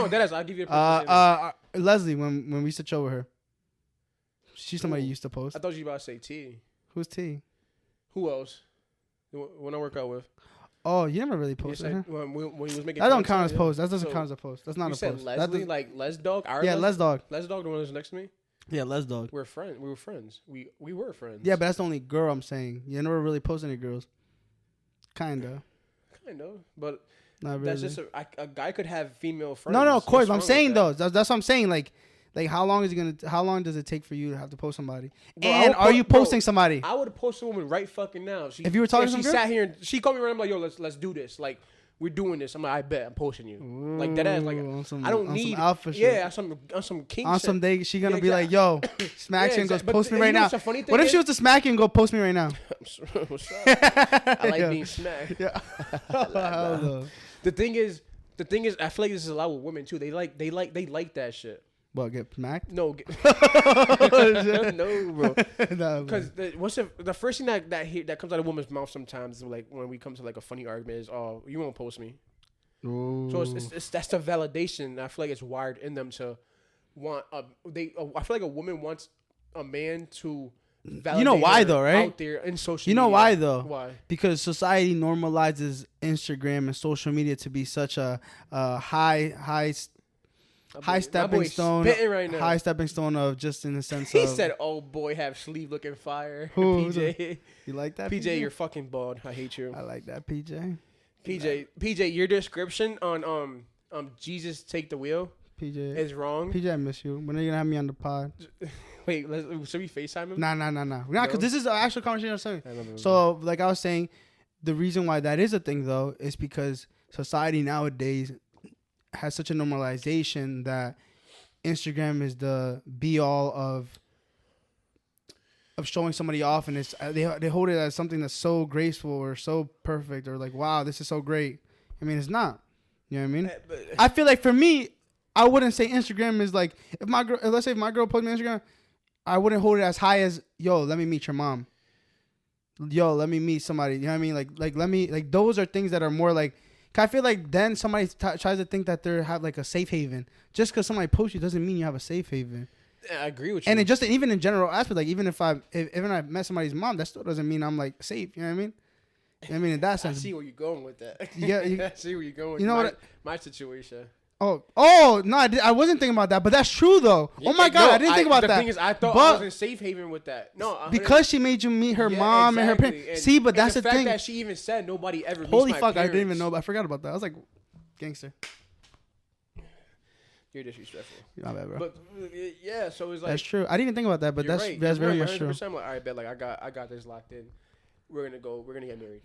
that is. I'll give you a permission. Leslie, when we used to chill with her. She's somebody you used to post. I thought you were about to say T. Who's T? Who else? When I work out with. Oh, you never really posted her. When he was making that don't count as post. That doesn't count as a post. That's not a post. You said Leslie, like Les Dog? Yeah, Les Dog. Les Dog, the one that's next to me? Yeah, Les Dog. We were friends. We were friends. Yeah, but that's the only girl I'm saying. You never really post any girls. Kinda. But not really. That's just a guy could have female friends. No, of course. I'm saying though. That's what I'm saying. Like how long does it take for you to have to post somebody? Bro, and are you posting somebody? I would post a woman right fucking now. If you were talking to she sat here and she called me right. I'm like, yo, let's do this. Like, we're doing this. I'm like, I bet I'm posting you. Ooh, like that ass. Like, I don't need some alpha shit. Yeah, on some king on shit. some day she gonna be like, yo, smack you and goes post me right now. What if she she was to smack you and go post me right now? What's up? I like being smacked. Yeah. The thing is, I feel like this is a lot with women too. They like that shit. What, get smacked? No, no, bro. Because the first thing that comes out of a woman's mouth sometimes, like when we come to like a funny argument, is, "Oh, you won't post me." Ooh. So that's the validation. I feel like it's wired in them to want. I feel like a woman wants a man to validate. You know why though, right? Out there in social. You know media. why though? Why? Because society normalizes Instagram and social media to be such a high stepping stone. Right now. High stepping stone of just in the sense he of. He said, "Oh boy, have sleeve looking fire." Who? PJ, you like that? PJ, you're fucking bald. I hate you. I like that, PJ. PJ, your description on Jesus take the wheel. PJ is wrong. PJ, I miss you. When are you gonna have me on the pod? Wait, should we FaceTime him? Nah. Nah, because this is an actual conversation I'm saying. So, like I was saying, the reason why that is a thing though is because society nowadays has such a normalization that Instagram is the be all of showing somebody off, and it's they hold it as something that's so graceful or so perfect or like, wow, this is so great. I mean, it's not. You know what I mean? I feel like for me, I wouldn't say Instagram is like let's say if my girl posted me on Instagram, I wouldn't hold it as high as, yo, let me meet your mom. yo, let me meet somebody. You know what I mean? Like let me like those are things that are more like. I feel like then somebody tries to think that they have like a safe haven. Just because somebody posts you doesn't mean you have a safe haven. I agree with you. And it just even in general aspect, like even if I met somebody's mom, that still doesn't mean I'm like safe. You know what I mean? You know what I mean, in that sense. I see where you're going with that. Yeah, I see where you're going. You know what? My situation. Oh no, I wasn't thinking about that, but that's true though. Yeah, oh my god, I didn't think about that. The thing is, I thought I was in safe haven with that. No, because she made you meet her mom and her parents. See, but that's the fact thing. That she even said nobody ever. Holy meets fuck, my I didn't even know. I forgot about that. I was like, gangster. You're disrespectful. My bad, bro. But yeah, so it's like that's true. I didn't even think about that, but that's right. that's very right, much true. I'm like, all right, bet, like I got this locked in. We're gonna get married.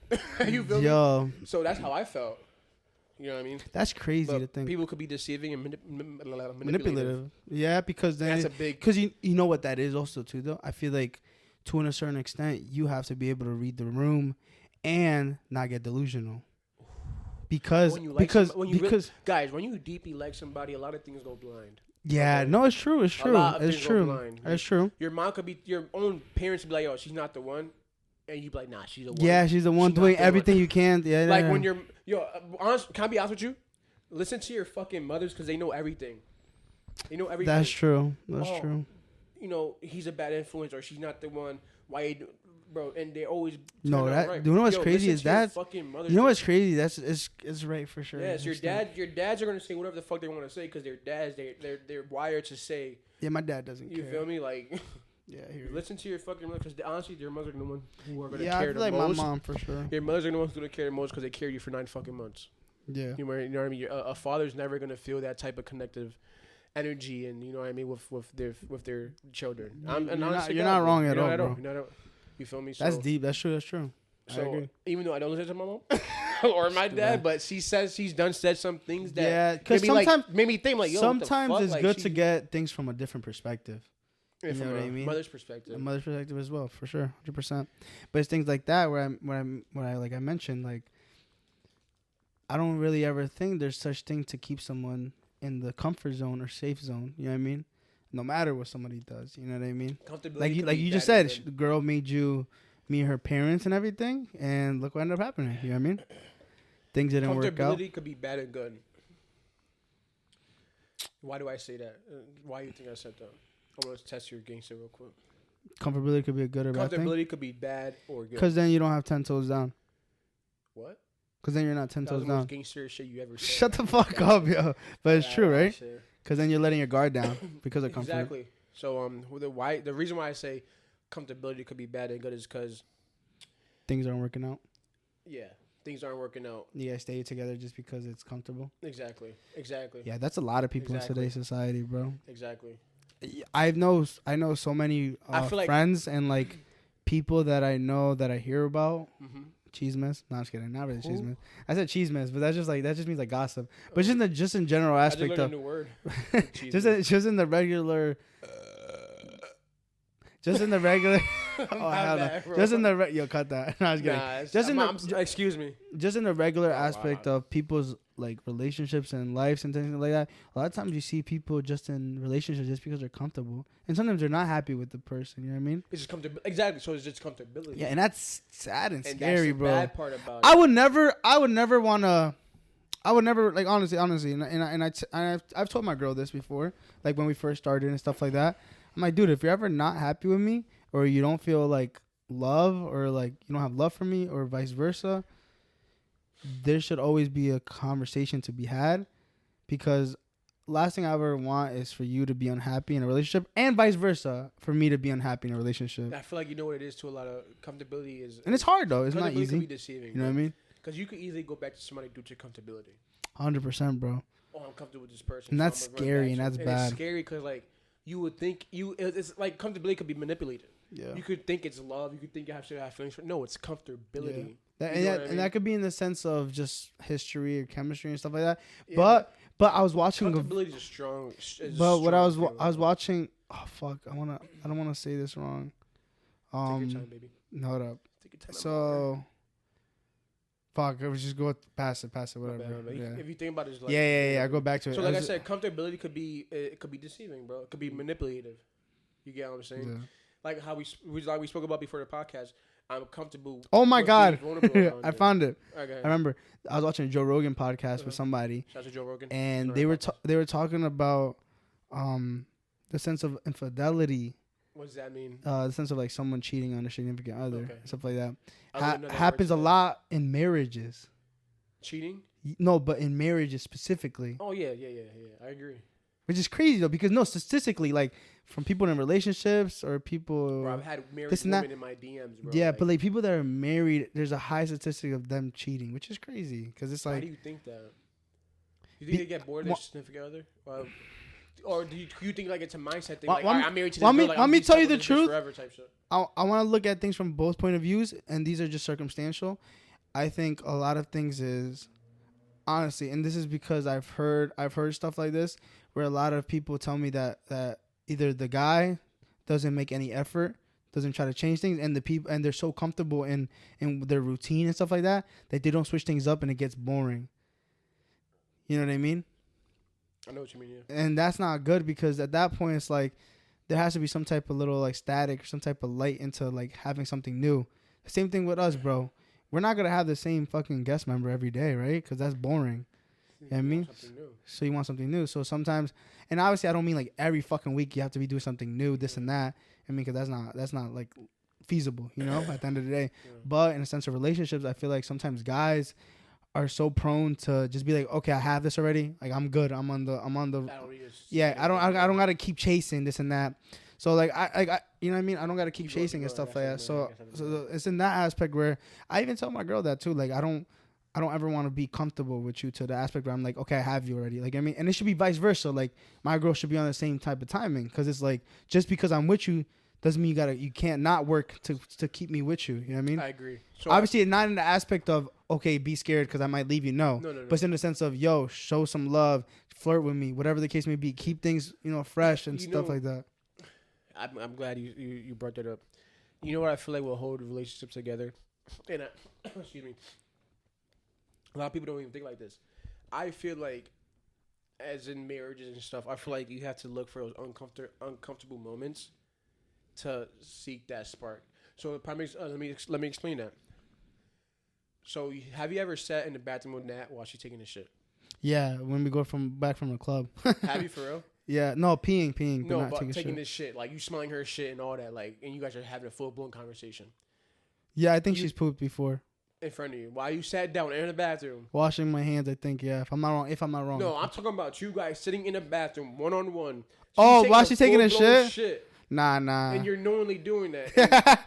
You feel me? So that's how I felt. You know what I mean? That's crazy to think. People could be deceiving and manipulative. Yeah, because then that's a big. Because you know what that is also too though. I feel like to a certain extent you have to be able to read the room and not get delusional. Because guys, when you deeply like somebody, a lot of things go blind. Yeah, okay? No, it's true. It's true. It's true. It's true. Your mom could be, your own parents could be like, "Yo, she's not the one," and you be like, "Nah, she's the one." Yeah, she's the one doing everything you can. Yeah, like when you're, honest, can I be honest with you? Listen to your fucking mothers because they know everything. They know everything. That's true. That's true. You know, he's a bad influence, or she's not the one. Why you bro? And they always you know what's crazy is that you know what's crazy. That's it's right for sure. Yes, your dads are gonna say whatever the fuck they want to say because they're dads. They're wired to say. Yeah, my dad doesn't. You care. Feel me? Like. Yeah, listen to your fucking mother because honestly, your mothers are the ones who are gonna care the like most. My mom for sure. Your mothers are the ones who are gonna care the most because they carried you for 9 fucking months. Yeah, you know what I mean. A father's never gonna feel that type of connective energy, and you know what I mean with their children. You're not wrong at all, bro. You feel me? So, that's deep. That's true. That's true. So even though I don't listen to my mom or my dad, but she says she's said some things that because sometimes made me think like, yo, sometimes what the it's fuck? good to get things from a different perspective. Yeah, you know what I mean? Mother's perspective. A mother's perspective as well, for sure, 100%. But it's things like that where I like I mentioned, like I don't really ever think there's such thing to keep someone in the comfort zone or safe zone. You know what I mean? No matter what somebody does, you know what I mean? Like you just said, the girl made you meet her parents and everything, and look what ended up happening. You know what I mean? Things didn't work out. Comfortability could be bad and good. Why do I say that? Why do you think I said that? I want to test your gangster real quick. Comfortability could be a good or bad thing? Comfortability could be bad or good. Because then you don't have 10 toes down. What? Because then you're not 10 toes down. Gangster shit you ever said. Shut the fuck up, yo. But it's true, right? Because then you're letting your guard down because of comfort. Exactly. So the reason why I say comfortability could be bad and good is because things aren't working out. Yeah, things aren't working out. You guys stay together just because it's comfortable. Exactly. Yeah, that's a lot of people in today's society, bro. Exactly. I know so many friends and like people that I know that I hear about. Mm-hmm. Cheesemas. No, I'm just kidding. Not really cheesemas. I said cheesemas, but that just means like gossip. But just in general aspect of a new word. just in the regular. Just in the regular. Oh hell no! Just in the yo, cut that. No, I was kidding. Just in the excuse me. Just in the regular aspect of people's like relationships and lives and things like that. A lot of times you see people just in relationships just because they're comfortable, and sometimes they're not happy with the person. You know what I mean? It's just comfortable. Exactly. So it's just comfortability. Yeah, and that's sad and scary, that's the bro. Bad part about I would never wanna. I would never like honestly, and I've told my girl this before, like when we first started and stuff like that. I'm like, dude, if you're ever not happy with me, or you don't feel like love, or like you don't have love for me, or vice versa, there should always be a conversation to be had, because last thing I ever want is for you to be unhappy in a relationship, and vice versa, for me to be unhappy in a relationship. I feel like you know what it is to a lot of comfortability is, and it's hard though. It's not easy. Can be deceiving, you know what I mean? Because you could easily go back to somebody due to comfortability. 100%, bro. Oh, I'm comfortable with this person, and that's scary, and that's bad. It's scary because like you would think it's like comfortability could be manipulated. Yeah. You could think it's love. You could think you have to have feelings. No, it's comfortability. Yeah. And that could be in the sense of just history or chemistry and stuff like that. Yeah, but I was watching. Comfortability is strong. What I was watching. Oh fuck! I don't wanna say this wrong. Take your time, baby. Hold up. Take your time. So. Fuck, I would just go past it, whatever. Yeah. If you think about it, it's like yeah, I go back to it. So like I said, comfortability could be deceiving, bro. It could be manipulative. You get what I'm saying? Yeah. Like how we spoke about before the podcast. I'm comfortable. Oh my with God, being vulnerable around I it. found it. Okay. I remember I was watching a Joe Rogan podcast with somebody, Shout out to Joe Rogan. and they were talking about the sense of infidelity. What does that mean? The sense of like someone cheating on a significant other, stuff like that. I wouldn't know that Happens a word lot in marriages. Cheating? No, but in marriages specifically. Oh yeah. I agree. Which is crazy though, because no, statistically, like from people in relationships or people. Bro, I've had married this and women that. in my DMs, bro. Yeah, but like people that are married, there's a high statistic of them cheating, which is crazy because it's like. Why do you think that? You think they get bored of their significant other? Or do you think like it's a mindset thing? Like, I'm married to this girl, like, let me tell you the this truth. Forever type shit. I want to look at things from both point of views, and these are just circumstantial. I think a lot of things is honestly, and this is because I've heard stuff like this where a lot of people tell me that either the guy doesn't make any effort, doesn't try to change things, and the people and they're so comfortable in their routine and stuff like that they don't switch things up and it gets boring. You know what I mean? I know what you mean, yeah. And that's not good because at that point it's like there has to be some type of little like static or some type of light into like having something new. Same thing with us, bro. We're not gonna have the same fucking guest member every day, right? Because that's boring. You know what I mean? So you want something new. So sometimes, and obviously I don't mean like every fucking week you have to be doing something new, this and that. I mean, because that's not like feasible, you know, at the end of the day. Yeah. But in a sense of relationships, I feel like sometimes guys are so prone to just be like, okay, I have this already. Like I'm good. I'm on the. Yeah, I don't gotta keep chasing this and that. So like I you know what I mean? I don't gotta keep chasing and stuff like that. So it's in that aspect where I even tell my girl that too. Like I don't ever want to be comfortable with you to the aspect where I'm like, okay, I have you already. Like I mean, and it should be vice versa. Like my girl should be on the same type of timing because it's like just because I'm with you doesn't mean you can't not work to keep me with you. You know what I mean? I agree. So obviously, not in the aspect of okay, be scared because I might leave you. No. But it's in the sense of yo, show some love, flirt with me, whatever the case may be. Keep things fresh and stuff like that. I'm glad you brought that up. You know what I feel like will hold relationships together, and excuse me. A lot of people don't even think like this. I feel like, as in marriages and stuff, I feel like you have to look for those uncomfortable moments to seek that spark. So, let me explain that. So, have you ever sat in the bathroom with Nat while she's taking a shit? Yeah, when we go back from the club. Have you for real? Yeah, no, peeing. No, but but taking this shit, like you smelling her shit and all that, like, and you guys are having a full blown conversation. Yeah, I think she's pooped before. In front of you, while you sat down in the bathroom, washing my hands. I think, yeah. If I'm not wrong. No, I'm talking about you guys sitting in the bathroom 1-on-1. Oh, while she's taking a shit. Nah. And you're knowingly doing that.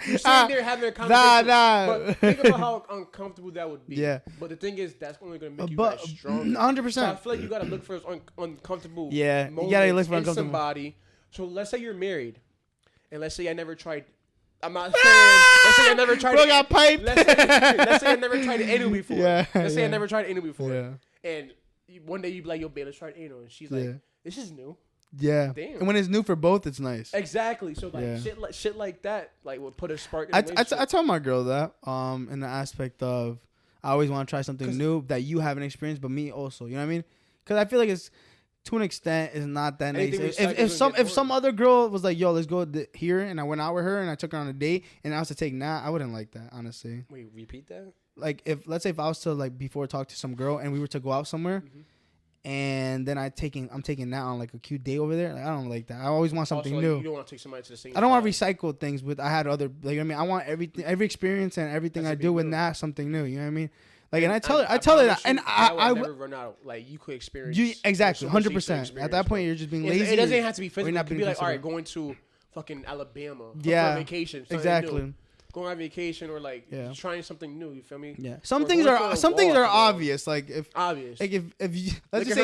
You're sitting there having a conversation. Nah. But think about how uncomfortable that would be. Yeah. But the thing is, that's only going to make you guys stronger. 100%. So I feel like you got to look for those uncomfortable moments you gotta look for in uncomfortable. somebody. So let's say you're married. And let's say I never tried... I'm not saying... Let's say I never tried... Bro got piped. Let's say I never tried anal before. Let's say I never tried anal before. Yeah. And one day you be like, yo, babe, let's try anal. And she's like, this is new. Yeah. Damn. And when it's new for both, it's nice. Exactly. So like shit like that would put a spark in the I tell my girl that in the aspect of I always want to try something new that you haven't experienced, but me also. You know what I mean? Because I feel like it's to an extent is not that nice. If some other girl was like, yo, let's go here, and I went out with her and I took her on a date and I was to take Nat, I wouldn't like that, honestly. Wait, repeat that? Like let's say if I was to like before talk to some girl and we were to go out somewhere. Mm-hmm. And then I'm taking Nat on like a cute day over there. Like, I don't like that. I always want something new. You don't want to take somebody to the same. I don't want to recycle things with. I had other. Like I mean, I want every experience and everything I do with Nat something new. You know what I mean? Like, and I tell her that, and I never run out. Like you could experience. Exactly, 100%. At that point, you're just being lazy. It doesn't have to be physical. It could be like, all right, going to fucking Alabama for vacation. Exactly. Going on vacation or like trying something new. You feel me? Yeah. Some things are obvious. Like if you let's just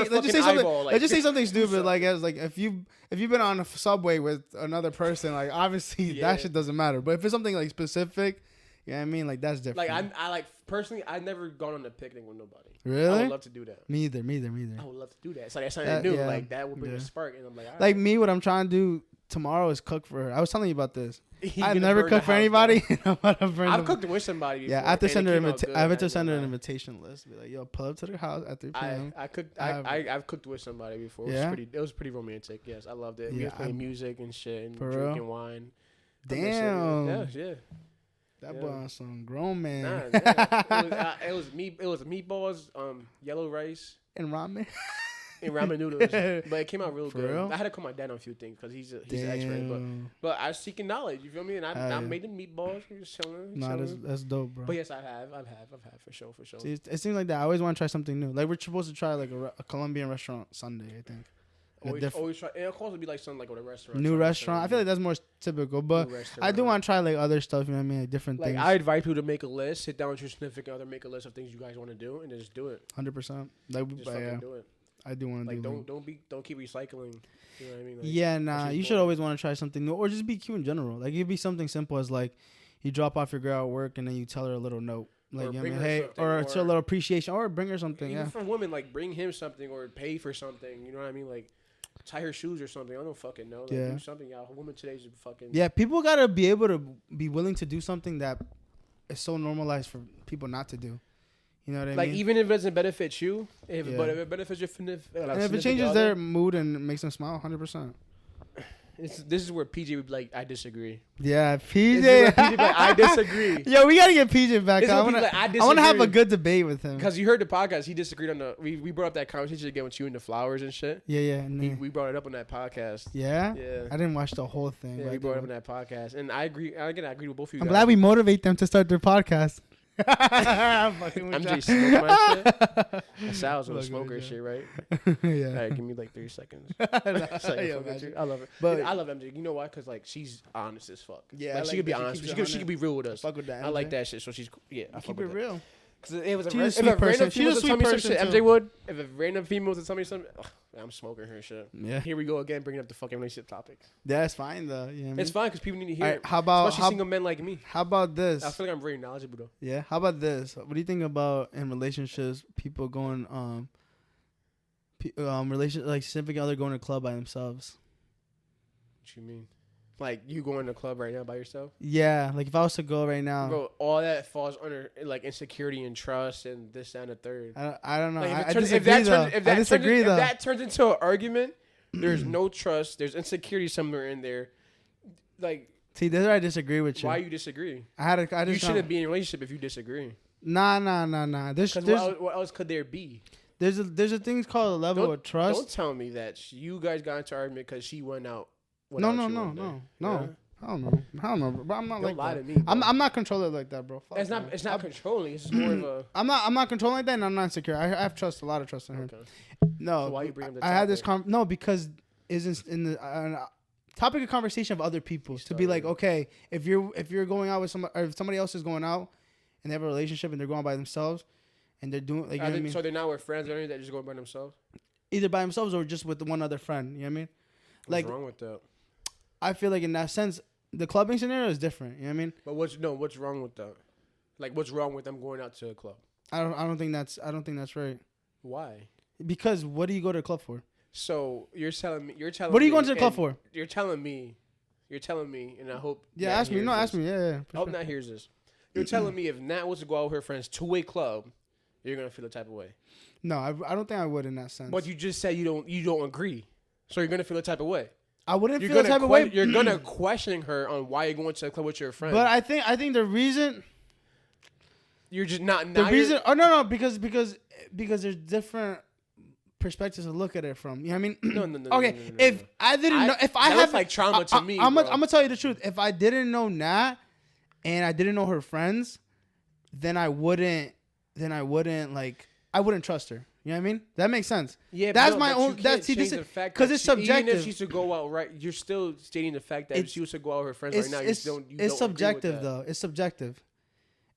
say something stupid. Like if you've been on a subway with another person, like obviously that shit doesn't matter. But if it's something like specific, you know what I mean? Like that's different. Like I like personally, I've never gone on a picnic with nobody. Really? I would love to do that. Me either. I would love to do that. So that's something new. Like that would bring a spark. And I'm like, all right. Like me, what I'm trying to do tomorrow is cook for her. I was telling you about this. I've never cooked for anybody. I've cooked with somebody before. Yeah, I have to send her an invitation list. Be like, yo, pull up to the house at 3 p.m. I've cooked with somebody before. Yeah? It was pretty romantic. Yes, I loved it. We were playing music and shit and for drinking real? wine. Damn. Yeah. That boy on some grown man. It was meatballs, yellow rice, and ramen. And ramen noodles, but it came out real For good. real? I had to call my dad on a few things because he's an expert. But I was seeking knowledge. You feel me? And I made the meatballs. We're just chilling. Nah, that's dope, bro. But yes, I've had for sure. See, it seems like that. I always want to try something new. Like we're supposed to try like a Colombian restaurant Sunday, I think. Always try. And of course, it'd be like something like with a restaurant. New restaurant. I feel like that's more typical, but I do want to try like other stuff. You know what I mean? Like different things. I advise people to make a list. Sit down with your significant other, make a list of things you guys want to do, and just do it. 100%. Like, just fucking do it. I do want to do. Don't keep recycling. You know what I mean? Yeah, nah. You should always want to try something new, or just be cute in general. Like it'd be something simple as like you drop off your girl at work and then you tell her a little note, like you know, hey, or it's a little appreciation, or bring her something. Even for women, like bring him something or pay for something. You know what I mean? Like tie her shoes or something. I don't fucking know. Like, do something. Y'all, women today's fucking. Yeah, people gotta be able to be willing to do something that is so normalized for people not to do. You know what I mean? Like even if it doesn't benefit you, but if it benefits your and if it changes their mood and makes them smile, 100%. This is where PJ would be like, I disagree. Yeah, PJ. PJ be like, I disagree. Yo, we gotta get PJ back. I want to have a good debate with him. Because you heard the podcast, he disagreed on we brought up that conversation again with you and the flowers and shit. Yeah. And we brought it up on that podcast. Yeah. I didn't watch the whole thing. Yeah, we brought it up on that podcast, and I agree. Again, I agree with both of you. I'm glad we motivate them to start their podcast. I'm just smoking my shit. Sal's with a smoker shit, right? Yeah. All right, give me like 30 seconds. I love it. But I love MJ. You know why? Because like she's honest as fuck. Yeah, like, she could be honest. She could be real with us. Fuck with that. I like that shit. So she's I keep it real. Because it was if a random female was to tell me some shit, MJ would. If a random female was to tell me something, I'm smoking her shit. Yeah. Here we go again, bringing up the fucking relationship topics. Yeah, it's fine though. Yeah, it's fine because people need to hear it. How about especially single men like me? How about this? I feel like I'm very knowledgeable though. Yeah. How about this? What do you think about in relationships? People going like significant other going to a club by themselves. What you mean? Like you going to a club right now by yourself? Yeah, like if I was to go right now, bro, all that falls under like insecurity and trust and this that, and the third. I don't know. Like, I disagree though. If that turns into an argument, there's no trust. There's insecurity somewhere in there. Like, see, this is where I disagree with you. Why you disagree? You shouldn't be in a relationship if you disagree. Nah. What else could there be? There's a thing called a level of trust. Don't tell me that you guys got into an argument because she went out. No. Yeah? I don't know, but I'm not don't like lie that. To me, I'm not controlling like that, bro. It's not controlling. It's just more of a. I'm not controlling like that, and I'm not insecure. I have a lot of trust in her. Okay. No, so why you bring up the I had this because it's in the topic of conversation of other people to be like, okay, if you're going out with somebody, or if somebody else is going out and they have a relationship and they're going by themselves and they're doing like, you know what I mean? So they're not with friends or anything. They're just going by themselves. Either by themselves or just with one other friend. You know what I mean? What's wrong with that? I feel like in that sense, the clubbing scenario is different. You know what I mean? But what's wrong with that? Like, what's wrong with them going out to a club? I don't think that's right. Why? Because what do you go to a club for? So you're telling me. What are you going to the club for? You're telling me, and I hope. Yeah, ask me. No, ask me. Yeah. I hope Nat hears this. You're telling me if Nat was to go out with her friends to a club, you're gonna feel the type of way. No, I don't think I would in that sense. But you just said you don't agree, so you're gonna feel the type of way. I wouldn't feel the type of way. You're gonna question her on why you're going to the club with your friends. But I think the reason you're just not the reason. Oh no, because there's different perspectives to look at it from. You know what I mean? No. Okay, if I didn't know, if I had like trauma to me, I'm gonna tell you the truth. If I didn't know Nat and I didn't know her friends, then I wouldn't trust her. You know what I mean? That makes sense. Yeah, that's my own. That's because it's subjective. Even if she should go out right, you're still stating the fact that if she was to go out with her friends right now, you don't. It's subjective though. It's subjective.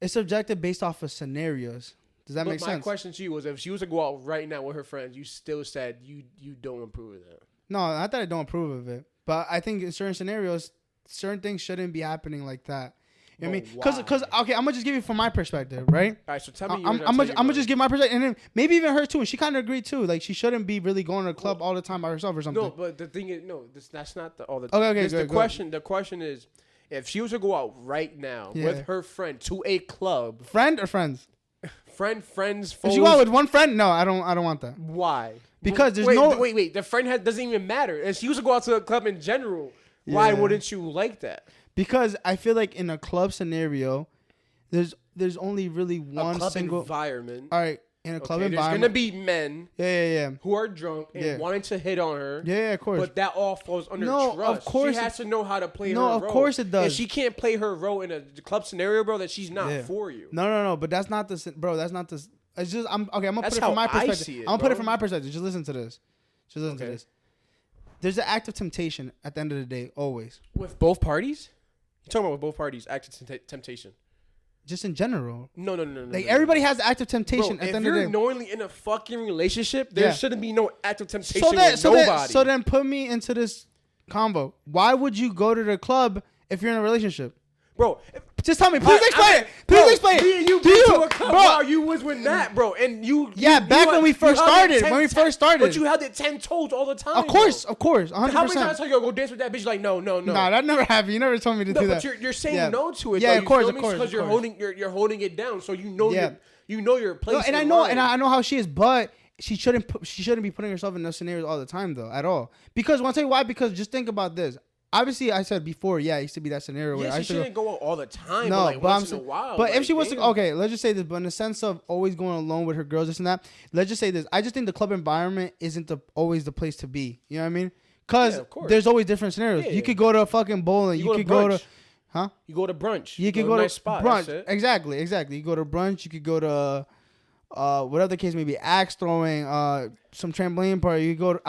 It's subjective based off of scenarios. Does that make sense? My question to you was, if she was to go out right now with her friends, you still said you don't approve of that. No, not that I don't approve of it, but I think in certain scenarios, certain things shouldn't be happening like that. You know what I mean? Because okay, I'm gonna just give you from my perspective, right? All right, so tell me. I'm gonna just give my perspective, and then maybe even her too. And she kind of agreed too. Like she shouldn't be really going to a club all the time by herself or something. No, but the thing is, that's not all the. Okay, good, the question is, if she was to go out right now with her friend to a club, friend or friends, friends. If she go out with one friend, no, I don't want that. Why? Because there's wait. The friend doesn't even matter. If she was to go out to a club in general, why wouldn't you like that? Because I feel like in a club scenario, there's only really one club single environment. All right, in a club There's environment. gonna be men. Yeah. Who are drunk and wanting to hit on her. Yeah, of course. But that all falls under No, trust. of course She has to know how to play her No, role. of course it does. And she can't play her role in a club scenario, bro, that she's not for you. No. But that's not the bro. That's not the. It's just I'm gonna That's put it from my how I perspective. see it, I'm gonna put it bro. from my perspective. Just listen to this. To this. There's an act of temptation at the end of the day, always. With both parties? You're talking about with both parties, act of temptation. Just in general. No. Like everybody has active temptation at the end of the day. If you're knowingly in a fucking relationship, there shouldn't be no active temptation So with nobody. so then put me into this combo. Why would you go to the club if you're in a relationship? Bro, just tell me. Please explain it. Please explain it. Me and you been to a club while you was with Nat, bro. And you back when we first started. But you held it 10 toes all the time. Of course, 100%. How many times I tell you go dance with that bitch? Like, no. Nah, that never happened. You never told me to do that. But you're saying no to it. Yeah, though, of course, because you're holding it down, so you know your place. No, and I know how she is, but she shouldn't be putting herself in those scenarios all the time though, at all. Because I'll tell you why. Because just think about this. Obviously, I said before, it used to be that scenario where I shouldn't go out all the time. No, but once in a while. But if she was let's just say this. But in the sense of always going alone with her girls, this and that. Let's just say this. I just think the club environment isn't always the place to be. You know what I mean? Because there's always different scenarios. You could go to a fucking bowling. You could go to, You go to brunch. You could go to nice spot. brunch. Exactly. You go to brunch. You could go to, whatever the case may be, axe throwing, some trampoline party. You could go to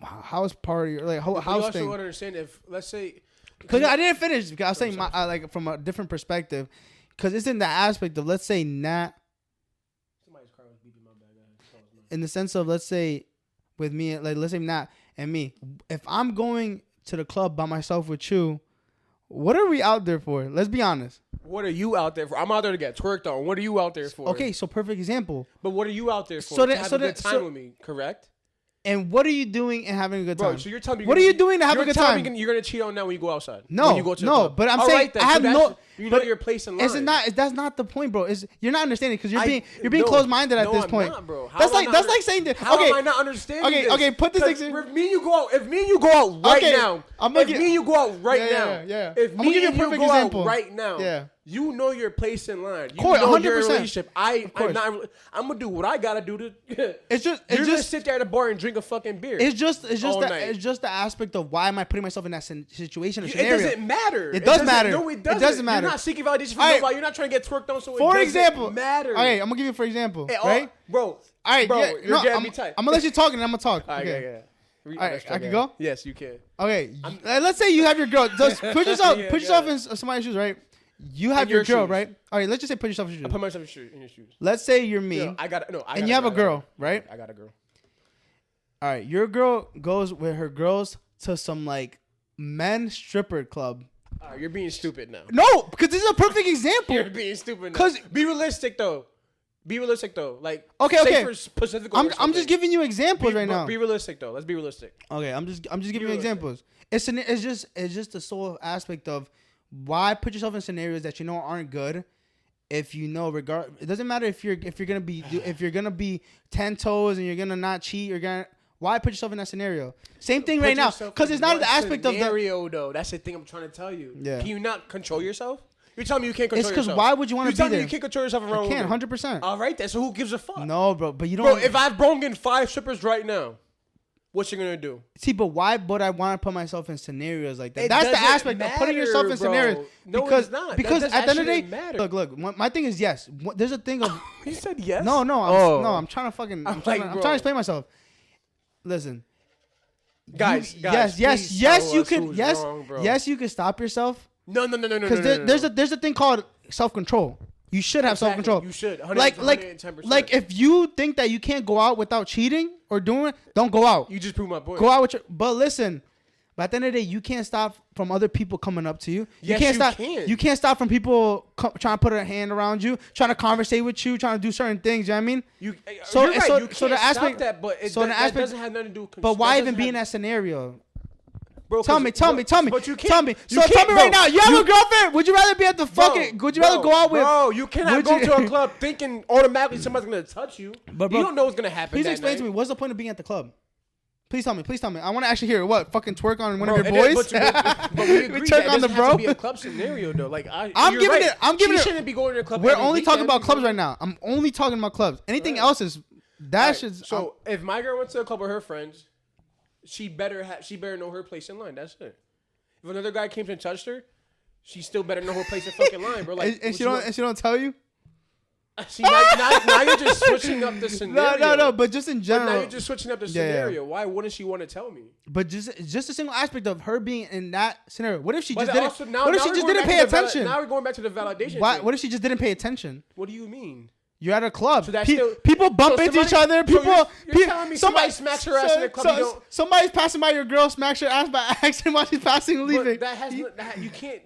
house party, or like house thing. You also want to understand if, let's say, because I didn't finish. Because I was saying like from a different perspective, because it's in the aspect of, let's say, Nat. Somebody's car was beeping my bag. In the sense of, let's say, with me, like let's say Nat and me, if I'm going to the club by myself with you, what are we out there for? Let's be honest. What are you out there for? I'm out there to get twerked on. What are you out there for? Okay, so perfect example. But what are you out there for? To have a good time with me, correct? And what are you doing and having a good time? Bro, so you're telling me what are you doing to have a good time? You're gonna cheat on that when you go outside. No, when you go to the club. But I'm saying I have no. You know your place in line. That's not the point, bro. You're not understanding because you're being closed-minded at this point. Not, bro. That's like saying that. How am I not understanding? Okay. Put this. If me and you go out right now, if me and you go out right now, if me and you go out right now, you know your place in line. You know your relationship. I'm gonna do what I gotta do to. It's just sit there at a bar and drink a fucking beer. It's just the aspect of why am I putting myself in that situation or scenario. It doesn't matter. It does matter. No, it doesn't. It doesn't matter. You're not seeking validation from nobody. You're not trying to get twerked on. So for example, matter. Okay, I'm gonna give you for example, right, bro? All right, bro. You're getting me tight. I'm gonna let you talk and I'm gonna talk. Okay. All right, I can go. Yes, you can. Okay, let's say you have your girl. Just put yourself in somebody's shoes, right? You have your girl, right? All right, let's just say put yourself in your shoes. I put myself in your shoes. Let's say you're me. And you have a girl, right? I got a girl. All right, your girl goes with her girls to some like men stripper club. You're being stupid now. No, because this is a perfect example. You're being stupid now. Because be realistic though. Like, okay. For specific. I'm just giving you examples right now. Be realistic though. Let's be realistic. Okay, I'm just giving you examples. It's just the sole aspect of why put yourself in scenarios that you know aren't good. If you know, it doesn't matter if you're gonna be 10 toes and you're gonna not cheat. Why put yourself in that scenario? Same thing right now, because it's not the aspect of the scenario though. That's the thing I'm trying to tell you. Yeah. Can you not control yourself? You're telling me you can't control yourself. It's because why would you want to be there? You're telling me you can't control yourself around. I can, 100%. All right, then. So who gives a fuck? No, bro, but you don't. Bro, if I've broken in 5 strippers right now, what you gonna do? See, but why would I want to put myself in scenarios like that? That's the aspect of putting yourself in scenarios. No, because, it's not. Because at the end of the day, matter. look. My thing is yes. There's a thing of. You said yes. No. I'm trying to fucking. I'm trying to explain myself. Listen, guys. Yes, you could. Yes, you could stop yourself. No. Because there's a thing called self-control. You should have self-control. You should. 110%. Like if you think that you can't go out without cheating or doing it, don't go out. You just proved my point. Go out with but listen, but at the end of the day, you can't stop from other people coming up to you. You can't stop from people trying to put a hand around you, trying to conversate with you, trying to do certain things. You know what I mean? You're right. You can't stop that, but that doesn't have nothing to do with. But why even be in that scenario? Bro, tell me. But you can't. Tell me. So tell me right now. You have a girlfriend? Would you rather be at the fucking? Would you rather go out with? Bro, you cannot go to a club thinking automatically somebody's gonna touch you. But bro, you don't know what's gonna happen. Please explain to me. What's the point of being at the club? Please tell me. I want to actually hear it. What? Fucking twerk on one of your It boys? but we agree twerk that on the it doesn't have bro? to be a club scenario though. Like I'm giving right. it. I'm giving she it. shouldn't be going to a club. We're every only talking weekend, about clubs right now. I'm only talking about clubs. Anything else is Right. So if my girl went to a club with her friends, she better know her place in line. That's it. If another guy came and touched her, she still better know her place in fucking line, bro. Like, and she don't tell you. See, now you're just switching up the scenario. No. But just in general, now you're just switching up the scenario. Why wouldn't she want to tell me? But just a single aspect of her being in that scenario. What if she But just didn't? also, now, what if now she we're just going didn't back pay to the attention? now we're going back to the validation. Why? thing. What if she just didn't pay attention? What do you mean? You're at a club. So that's still, people bump into each other. People. You're telling me somebody smacks her ass in the club. Somebody's passing by your girl, smacks her ass by accident while she's passing and leaving. But you can't.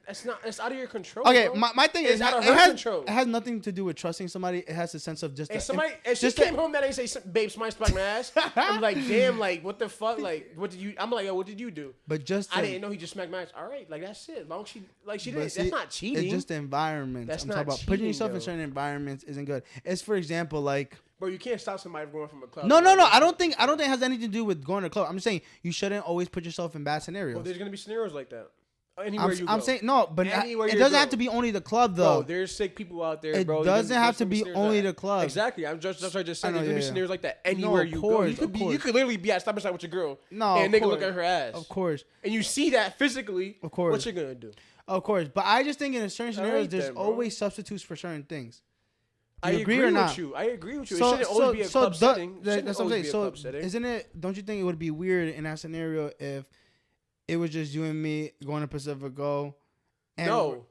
That's out of your control. Okay, bro. my thing is, out of her control. It has nothing to do with trusting somebody. It has a sense of just. If she came home that day and say, "Babe, somebody smacked my ass," I'm like, "Damn, like what the fuck? Like what did you?" I'm like, "Yo, what did you do?" But I didn't know he just smacked my ass. All right, like that's it. As long as she didn't. That's not cheating. It's just the environment. That's I'm not talking about cheating, putting yourself though. in certain environments isn't good. It's for example like. Bro, you can't stop somebody from going from a club. No. I don't think it has anything to do with going to a club. I'm just saying you shouldn't always put yourself in bad scenarios. Well, there's gonna be scenarios like that. Anywhere you go. I'm saying no, but Anywhere it you doesn't go. have to be only the club though. Bro, there's sick people out there, bro. It doesn't have to be scenarios only like the club. Exactly. That's what I just said. There's gonna be scenarios like that No, anywhere of you course, go. You could literally be at stop and sign with your girl. No, and of nigga look course. at her ass. Of course. And you see that physically. Of course. What you gonna do? Of course. But I just think in certain scenarios there's then, bro. always substitutes for certain things. I agree or with not? you. I agree with you. It shouldn't always be a club setting. That's what I'm saying. So setting. isn't it? Don't you think it would be weird in that scenario if it was just you and me going to Pacific Go? No,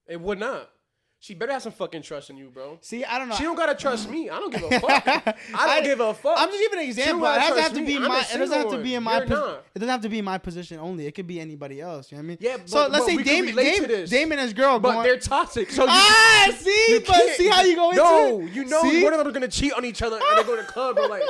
it would not. She better have some fucking trust in you, bro. See, I don't know. She don't gotta trust me. I don't give a fuck. I don't give a fuck. I'm just giving an example. It doesn't have to be my. It doesn't have to be in my. It doesn't have to be in my position only. It could be anybody else. You know what I mean? Yeah. So let's say Damon and his girl. But they're toxic. So see how you go into it. No, you know one of them is gonna cheat on each other and they go to the club. But like,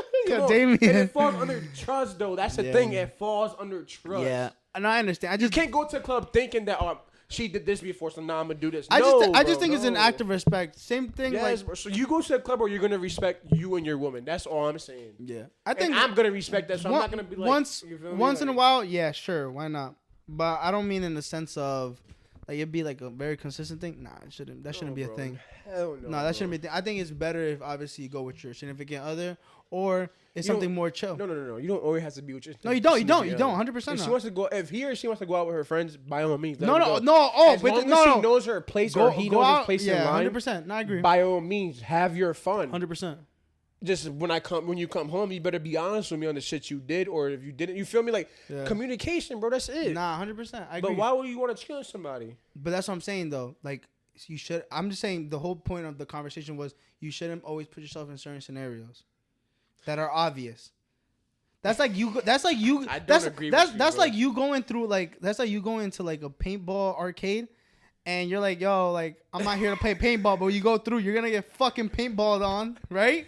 Damien. And it falls under trust though. That's the thing. It falls under trust. Yeah, and I understand. I just can't go to a club thinking that she did this before, so now I'm gonna do this. I just think it's an act of respect. Same thing. Yes, bro. So you go to a club where you're gonna respect you and your woman. That's all I'm saying. Yeah, I think I'm gonna respect that. So I'm not gonna be like once in a while. Yeah, sure, why not? But I don't mean in the sense of like it'd be like a very consistent thing. Nah, it shouldn't. That shouldn't be a thing. Hell no. No, that shouldn't be a thing. I think it's better if obviously you go with your significant other or it's something more chill. No. You don't always have to be with your. No, you don't. 100%. If she wants to go, if he or she wants to go out with her friends, by all means. No. As long as she knows her place or he knows his place in line. 100%. No, I agree. By all means, have your fun. 100%. Just when you come home, you better be honest with me on the shit you did, or if you didn't, you feel me? Like communication, bro. That's it. Nah, 100%. I agree. But why would you want to chill with somebody? But that's what I'm saying though. Like you should. I'm just saying the whole point of the conversation was you shouldn't always put yourself in certain scenarios that are obvious. That's like you. That's like you. I don't agree with you. That's like you going through like. That's like you going to like a paintball arcade, and you're like, yo, like I'm not here to play paintball, but you go through, you're gonna get fucking paintballed on, right?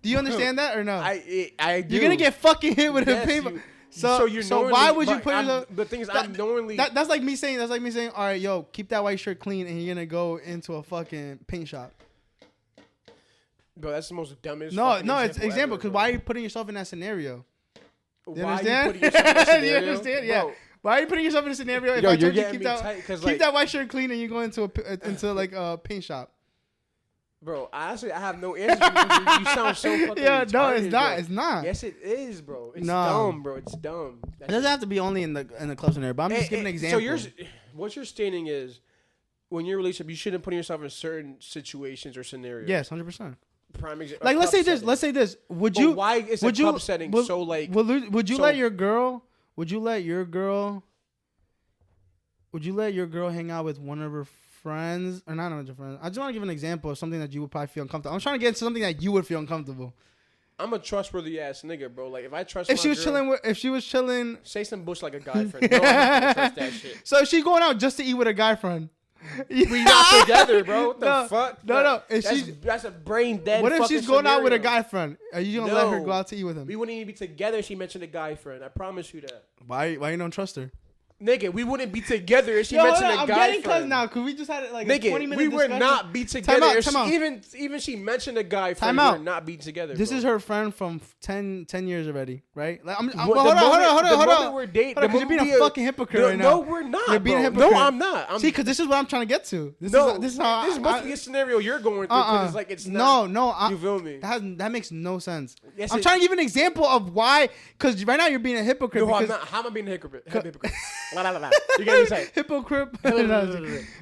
Do you understand that or no? I do. You're gonna get fucking hit with a paintball. So why would you put yourself? The thing is, I'm knowingly. That's like me saying. That's like me saying, all right, yo, keep that white shirt clean, and you're gonna go into a fucking paint shop. Bro, that's the most dumbest. No, it's example. Because why are you putting yourself in that scenario? You understand? You understand? Yeah. Bro, why are you putting yourself in a scenario? If yo, I you're told you getting me tight because keep that white shirt clean, and you go into a paint shop. Bro, honestly, I have no answer because you sound so fucking retarded, no, it's not. Bro. It's not. Yes, it is, bro. It's dumb, bro. It's dumb. It doesn't have to be only in the club scenario, but I'm just giving an example. So what you're stating is, when you're in a relationship, you shouldn't put yourself in certain situations or scenarios. Yes, 100%. Prime example. Like let's say this. Would you? Why is a club setting so like? Would you let your girl? Would you let your girl hang out with one of her friends or not one of your friends? I just want to give an example of something that you would probably feel uncomfortable. I'm trying to get into something that you would feel uncomfortable. I'm a trustworthy ass nigga, bro. Like if I trust, if she was chilling, say some bush like a guy friend. No, I'm not gonna trust that shit. So if she's going out just to eat with a guy friend. We not together, bro. What the fuck? No. That's a brain dead. What if she's going scenario. out with a guy friend? Are you gonna let her go out to eat with him? We wouldn't even be together if she mentioned a guy friend. I promise you that. Why you don't trust her? Nigga, we wouldn't be together if she Yo, mentioned a I'm guy getting friend. cuz now. Cause we just had like Nigga, a 20-minute we would discussion. not be together. Time out, If time out. Even she mentioned a guy friend, Time we out. would not be together. This bro. is her friend from 10 years already, right? Like, What, hold the on, moment- hold the on. moment we're dating, Hold on, 'cause you're being a fucking hypocrite right now. No, we're not. You're being a bro. hypocrite. No, I'm not. See, because this is what I'm trying to get to. This is how this must be a scenario you're going through. 'Cause it's like it's not. No. You feel me? That makes no sense. Yes, I'm trying to give an example of why. Because right now you're being a hypocrite. No, I'm because not. How am I being a hypocrite? You get me saying? hypocrite.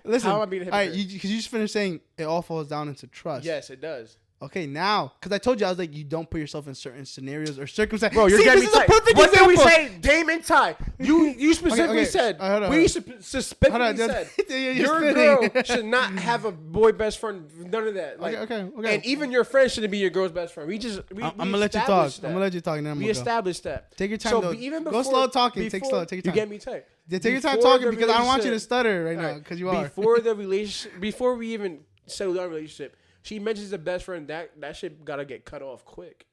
Listen, How am I being a all right, hypocrite? because you just finished saying it all falls down into trust. Yes, it does. Okay, now, because I told you, I was like, you don't put yourself in certain scenarios or circumstances. Bro, you're See, getting this me is a tight. perfect What did example. we say? Dame and Ty. You specifically okay. said. Hold on. We specifically said You're your spitting. girl should not have a boy best friend. None of that. Like, Okay. And even your friend shouldn't be your girl's best friend. I'm gonna let you talk. that. I'm gonna let you talk. And then We we'll go. established that. Take your time, So though. even Go before, slow talking. Take before- your You time. get me tight. Yeah, take your time Before talking the because I don't want you to relationship- stutter right now Alright, because you are. Before the relationship, before we even settled our relationship, she mentions the best friend. That shit gotta get cut off quick.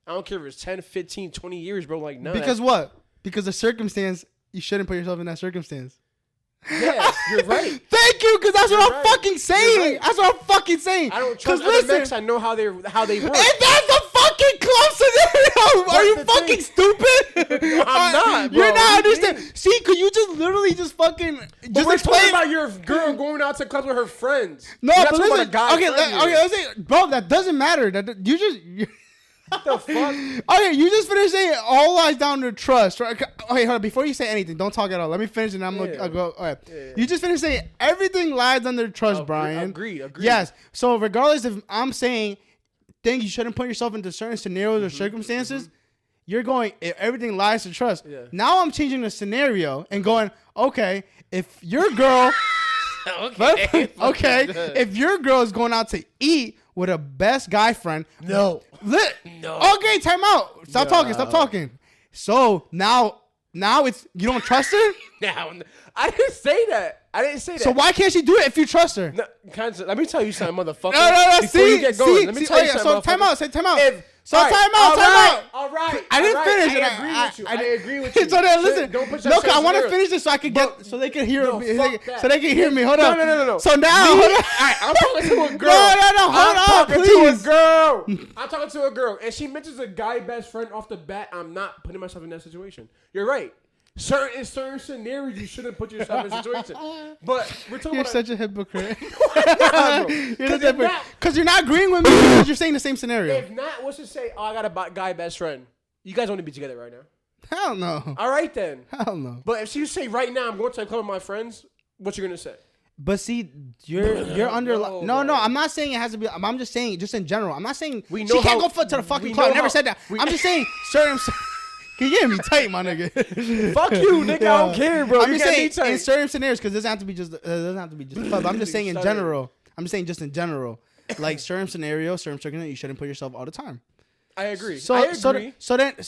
I don't care if it's 10, 15, 20 years, bro. Like, no. Because what? Because the circumstance, you shouldn't put yourself in that circumstance. Yes, you're right. Thank you, because that's You're what right. I'm fucking saying. Right. That's what I'm fucking saying. I don't 'Cause trust other men 'cause I know how they work. And that's a fucking close scenario. Are you the fucking thing- stupid? No, I'm not, bro. You're not What do you understanding. See, because you just literally just fucking But just we're explain. talking about your girl going out to clubs with her friends. No, We're not but talking about listen. a guy Okay, friend here. let's say, bro, that doesn't matter. That you just. What the fuck? Okay, you just finished saying it all lies down to trust, right? Okay, hold on. Before you say anything, don't talk at all. Let me finish and I'll go. All right. Yeah. You just finished saying everything lies under trust, Agreed, Brian. agreed. Yes. So regardless if I'm saying things you shouldn't put yourself into certain scenarios or circumstances, you're going, everything lies to trust. Yeah. Now I'm changing the scenario and going, okay, if your girl... okay. If your girl is going out to eat with a best guy friend... No. No. Okay, time out. Stop talking. So now it's you don't trust her? Now, I didn't say that. So why can't she do it if you trust her? No, let me tell you something, motherfucker. No. Before you get going, let me tell you something, So time motherfucker. out. Say time out. All right. I didn't finish. I agree with you. So then listen. Don't put No, 'cause I want to yourself in finish this so I can get so they can hear No, me. fuck that. So they can hear me. Hold on. No. So now, All hold on. right, I'm talking to a girl. No. Hold on, please. I'm talking to a girl, and she mentions a guy best friend off the bat. I'm not putting myself in that situation. You're right. In certain scenarios, you shouldn't put yourself in a situation. But we're talking You're about such a hypocrite. Nah, bro. You're such a hypocrite. Because you're not agreeing with me because you're saying the same scenario. If not, what's to say? Oh, I got a guy best friend. You guys want to be together right now? Hell no. All right then. Hell no. But if you say right now, I'm going to a club with my friends, what you gonna say? But see, you're under. No, No, bro. I'm not saying it has to be. I'm just saying, just in general. I'm not saying We she know can't how- go to the fucking we club. I know never how- said that. we- I'm just saying certain. Can you get me tight, my nigga? Fuck you, nigga. I don't care, bro. I'm You just get me saying tight. in certain scenarios because it doesn't have to be just. Doesn't have to be just a club. I'm just saying in Stuttering. general. I'm just saying just in general. Like certain scenarios, certain circumstances, you shouldn't put yourself all the time. I agree. So I agree.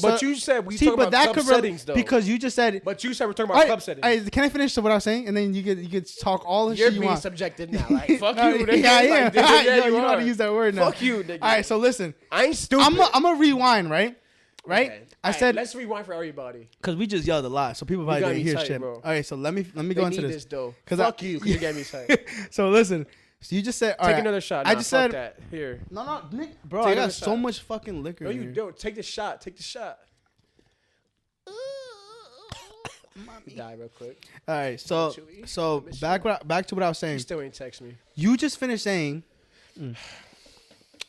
But you said we see, talking but about that club could settings, though. because you just said. But you said we're talking about club settings. Can I finish what I was saying and then you could talk all the You're shit you being want. subjective now. Like, fuck you, nigga. Yeah, Like, nigga, you know how are. to use that word now. Fuck you, nigga. All right, so listen. I ain't stupid. I'm gonna rewind, right? Right? Okay. I All right, said let's rewind for everybody. because we just yelled a lot, so people probably got didn't me hear tight, shit. bro. All right, so let me They go into need this. though. 'Cause Fuck you, because you get me tight. So listen. So you just said all Take right, another shot. I Nah, just fuck said that. Here. no, Nick, bro. Take I another got so shot. much fucking liquor. No, you here. don't. Take the shot. Take the shot. Die real quick. All right, so Miss back to what I was saying. You still ain't text me. You just finished saying.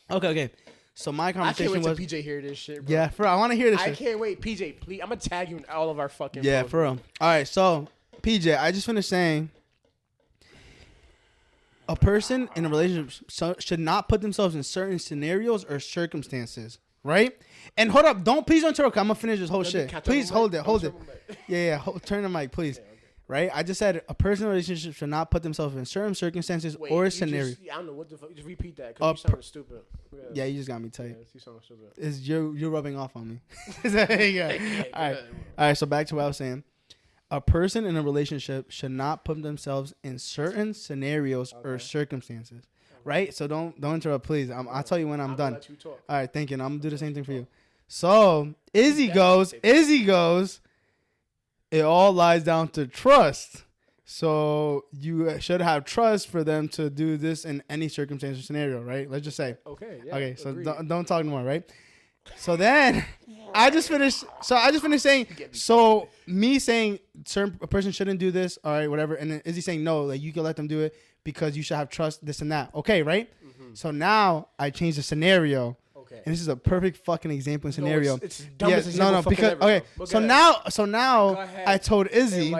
Okay. So my I can't conversation wait was. till PJ hear this shit, bro. Yeah, for real, I want to hear this I shit. can't wait. PJ, please. I'm going to tag you in all of our fucking Yeah, posts. for real. All right, so PJ, I just finished saying a person in a relationship should not put themselves in certain scenarios or circumstances, right? And hold up, please don't interrupt. I'm gonna finish this whole shit. Can I turn Please my hold mic? it, hold I'll it. turn my mic. Yeah, turn the mic, please. Okay. Right? I just said a person in a relationship should not put themselves in certain circumstances Wait, or you scenarios. I don't know what the fuck. Just repeat that because you sound stupid. Yeah, you just got me tight. Yeah, you sound stupid. You're rubbing off on me. Yeah. All right. So back to what I was saying. A person in a relationship should not put themselves in certain scenarios or circumstances. Right? So don't interrupt, please. I'll tell you when I'm done. Let you talk. All right, thank you. And I'm gonna do the same thing for you. So Izzy goes. it all lies down to trust. So you should have trust for them to do this in any circumstance or scenario, right? Let's just say. Okay. Yeah, okay. So don't talk anymore, right? So then I just finished saying. So me saying a person shouldn't do this, all right, whatever, and then Izzy saying no, like you can let them do it because you should have trust, this and that. Okay, right? Mm-hmm. So now I changed the scenario. Okay. And this is a perfect fucking example and scenario. No, it's dumbest example because ever, okay. So now ahead, I told Izzy,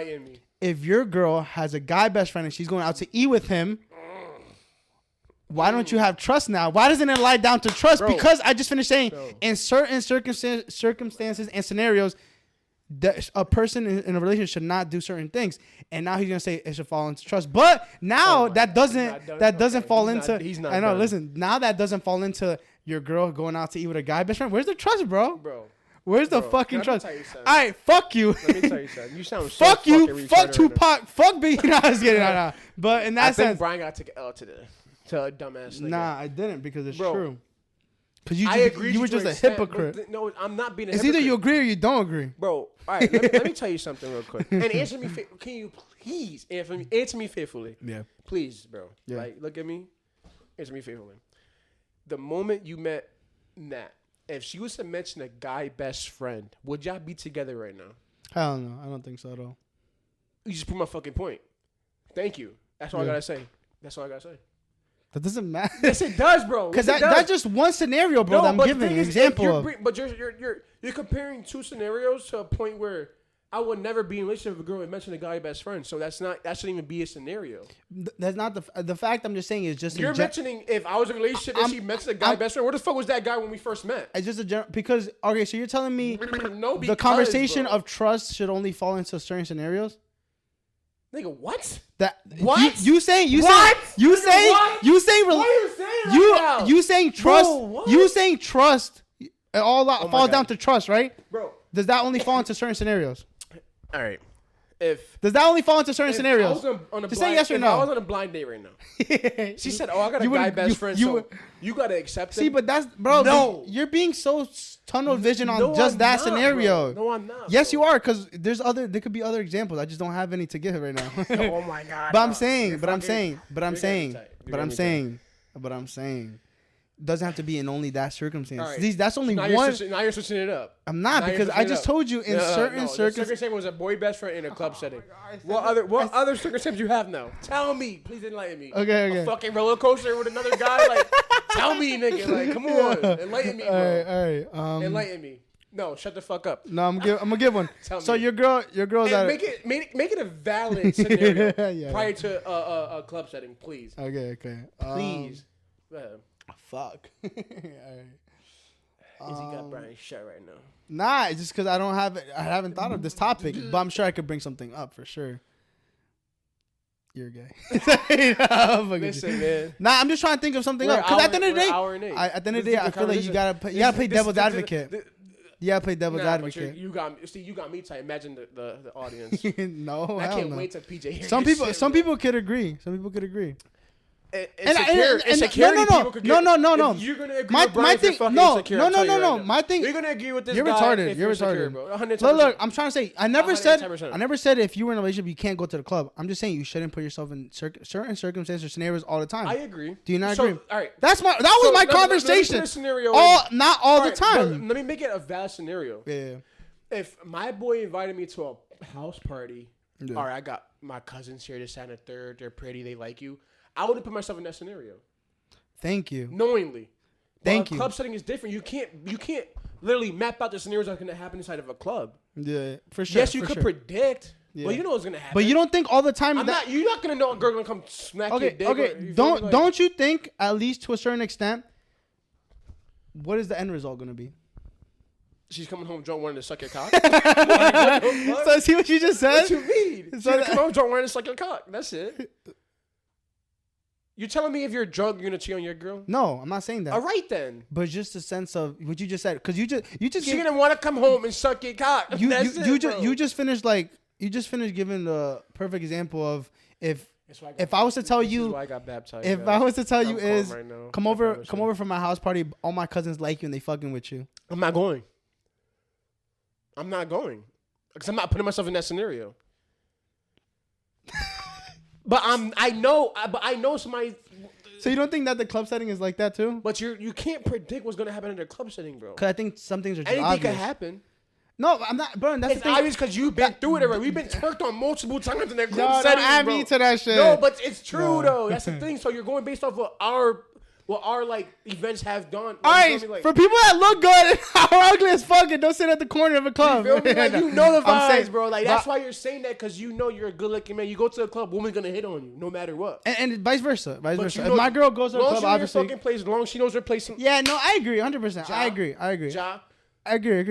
if your girl has a guy best friend and she's going out to eat with him, why don't you have trust now? Why doesn't it lie down to trust? Bro, because I just finished saying in certain circumstances and scenarios, that a person in a relationship should not do certain things. And now he's gonna say it should fall into trust. But now that doesn't fall into. I know. Done. Listen, now that doesn't fall into your girl going out to eat with a guy best friend. Where's the trust, bro? Where's the fucking trust? All right, fuck you. Let me tell you something. You sound so fuck you. Fuck Tupac. Right fuck Biggie. No, I was kidding. No. But in that sense, I think Brian got to take an L to a dumbass nigga. Nah, I didn't because it's true. Because you were just a hypocrite. No, I'm not being a hypocrite. It's either you agree or you don't agree. Bro, all right, let me tell you something real quick. And answer me. Can you please answer me faithfully? Yeah. Please, bro. Yeah. Like, look at me. Answer me faithfully. The moment you met Nat, if she was to mention a guy best friend, would y'all be together right now? Hell no. I don't think so at all. You just proved my fucking point. Thank you. That's all I gotta say. That doesn't matter. Yes, it does, bro. Because that's just one scenario, bro. That I'm giving an example of. But you're comparing two scenarios to a point where I would never be in a relationship with a girl and mention a guy best friend. So that shouldn't even be a scenario. That's not the fact. I'm just saying is just you're mentioning if I was in a relationship and she mentioned a guy best friend. Where the fuck was that guy when we first met? It's just a general because okay. So you're telling me no, the conversation of trust should only fall into certain scenarios. Nigga, what? What? You saying trust? Bro, you saying trust? It all falls down to trust, right? Bro, does that only fall into certain scenarios? All right. Does that only fall into certain scenarios? Just say yes or no. I was on a blind date right now. She said, "Oh, I got a guy best friend, so you gotta accept it." See, but that's bro. No, you're being so tunnel vision on just that scenario. Bro. No, I'm not. Yes, you are, because there could be other examples. I just don't have any to give right now. Oh my god. But I'm saying. Doesn't have to be in only that circumstance. Right. That's only now one. Now you're switching it up. I'm not because I just told you in certain circumstances. The circumstance was a boy best friend in a club setting. What other circumstances you have now? Tell me, please enlighten me. Okay. A fucking roller coaster with another guy. Like, tell me, nigga. Like, come on, enlighten me, bro. All right. Enlighten me. No, shut the fuck up. No, I'm gonna give one. So your girl's at make it a valid scenario prior to a club setting, please. Okay. Please. Go ahead. Fuck. All right. Izzy got Brian's shirt right now. Nah, it's just because I haven't thought of this topic, but I'm sure I could bring something up for sure. You're gay. Listen, man. Nah, I'm just trying to think of something up. Because at the end of the day, I feel like you gotta play devil's advocate. You gotta play devil's advocate. You got me tight. Imagine the audience. No, I can't wait till PJ hears Some people could agree. No. You're gonna agree with Brian if you're fucking insecure. No. My thing. You're gonna agree with this guy. You're retarded. Bro. Look. I'm trying to say. I never said if you were in a relationship you can't go to the club. I'm just saying you shouldn't put yourself in certain circumstances or scenarios all the time. I agree. Do you not agree? All right. That was my conversation. Not all the time. Let me make it a valid scenario. Yeah. If my boy invited me to a house party, all right, I got my cousins here, this and the third. They're pretty. They like you. I wouldn't put myself in that scenario. Thank you. Knowingly. Thank you. Club setting is different. You can't literally map out the scenarios that are going to happen inside of a club. Yeah, for sure. Yes, you could predict. Yeah. Well, you know what's going to happen. But you don't think all the time. You're not going to know a girl going to come smack your dick. Okay. Don't you think, at least to a certain extent, what is the end result going to be? She's coming home drunk wanting to suck your cock? So see what you just said? What you mean? She's going to come home drunk wanting to suck your cock. That's it. You're telling me if you're drunk, you're gonna cheat on your girl? No, I'm not saying that. All right then. But just a sense of what you just said, because you just she's gonna want to come home and suck your cock. You just finished giving the perfect example of if I was to tell you, why I got baptized, if I was to tell you is right come over for my house party, all my cousins like you and they fucking with you. I'm not going. Because I'm not putting myself in that scenario. But I know somebody. So you don't think that the club setting is like that too? But you can't predict what's gonna happen in the club setting, bro. Because I think some things are just Anything obvious. could happen. No, I'm not, bro. That's It's the thing. obvious because you've been through it already. We've been twerked on multiple times in that club No, setting, don't add bro. me to that shit. No, but it's true though. That's the thing. So you're going based off what our like events have done. All right, for people that look good and are ugly as fuck, and don't sit at the corner of a club. You feel me? Like, you know the I'm vibes, saying, bro. Like that's why you're saying that because you know you're a good looking man. You go to a club, woman's gonna hit on you no matter what. And vice versa. You If know, my girl goes to a club, obviously. Fucking place, as long as she knows her place. Yeah, no, I agree, 100%. I agree. Ja. I agree,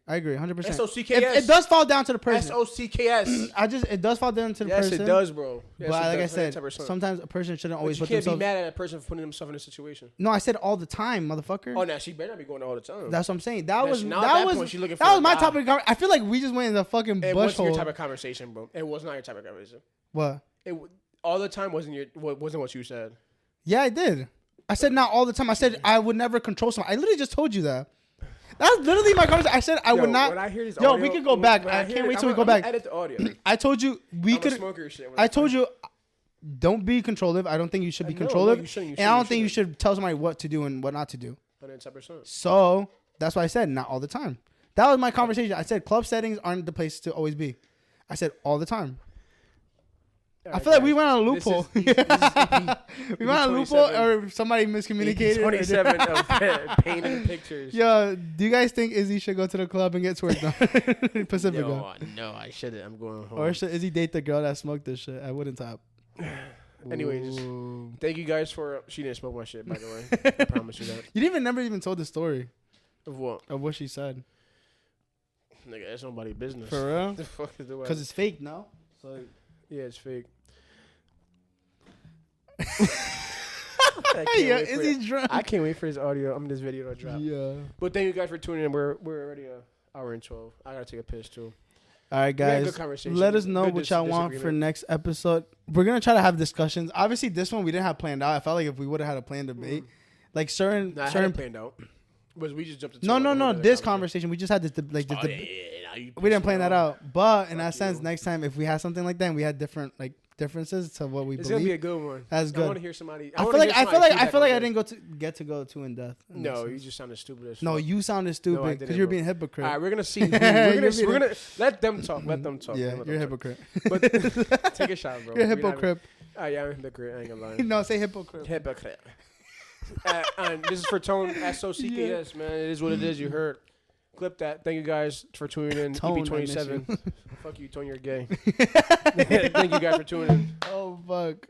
100%. SOCKS. It does fall down to the person. SOCKS. It does fall down to the yes, person. it does, bro. Yes, But like I does, said, 110%. sometimes a person shouldn't always But put you can't themselves. be mad at a person for putting themselves in a situation. No, I said all the time, motherfucker. Oh, now she better not be going all the time. That's what I'm saying. That was now at that point, she looking for that was a my guy. topic. I feel like we just went in the fucking It bush wasn't your hole. type of conversation, bro. It was not your type of conversation. What? All the time wasn't what you said. Yeah, I did. I said not all the time. I said I would never control someone. I literally just told you that. That's literally my conversation. I said I would not. When I hear this Yo, audio, we could go back. I can't wait till we go back. Edit the audio. I told you we could. I told you, don't be controlling. I don't think you should be controlling. And I don't think you should tell somebody what to do and what not to do. 110%. So that's why I said not all the time. That was my conversation. I said club settings aren't the place to always be. I said all the time. I feel like we went on a loophole. We went on a loophole, or somebody miscommunicated. 27 of painting pictures. Yo, do you guys think Izzy should go to the club and get twerked on? Pacifica. No, I shouldn't. I'm going home. Or should Izzy date the girl that smoked this shit? I wouldn't top. Anyways, thank you guys for. She didn't smoke my shit, by the way. I promise you that. You never even told the story Of what? of what she said. Nigga, that's nobody's business. For real? The fuck is the way? Because it's fake, no? So Yeah, it's fake. yeah, Izzy's drunk. I can't wait for this audio. This video to drop. Yeah. But thank you guys for tuning in. We're already an hour and 12. I gotta take a piss too. All right, We had a guys. good conversation. Let us know Good what y'all want for disagreement. next episode. We're gonna try to have discussions. Obviously, this one we didn't have planned out. I felt like if we would have had a planned debate, like certain Nah, I had certain. it planned out. Was we just jumped into No. This conversation we just had this we didn't plan that out. But in that sense, next time if we had something like that, and we had different differences to what we It's believe. gonna be a good one. That's good. I want to hear somebody. I feel like I didn't get to go too in depth. No, you just sounded stupid as fuck. No, you sounded stupid because you're being a hypocrite. All right, we're gonna see. We're gonna let them talk. Let them talk. Yeah, you're a hypocrite. But take a shot, bro. You're a hypocrite. Yeah, I'm a hypocrite. I ain't gonna lie. No, say hypocrite. Hypocrite. And this is for Tone SOCKS, man. It is what it is. You heard. Clip that. Thank you guys for tuning in. Tone, EP27. Fuck you, Tone. You're gay. Thank you guys for tuning in. Oh fuck.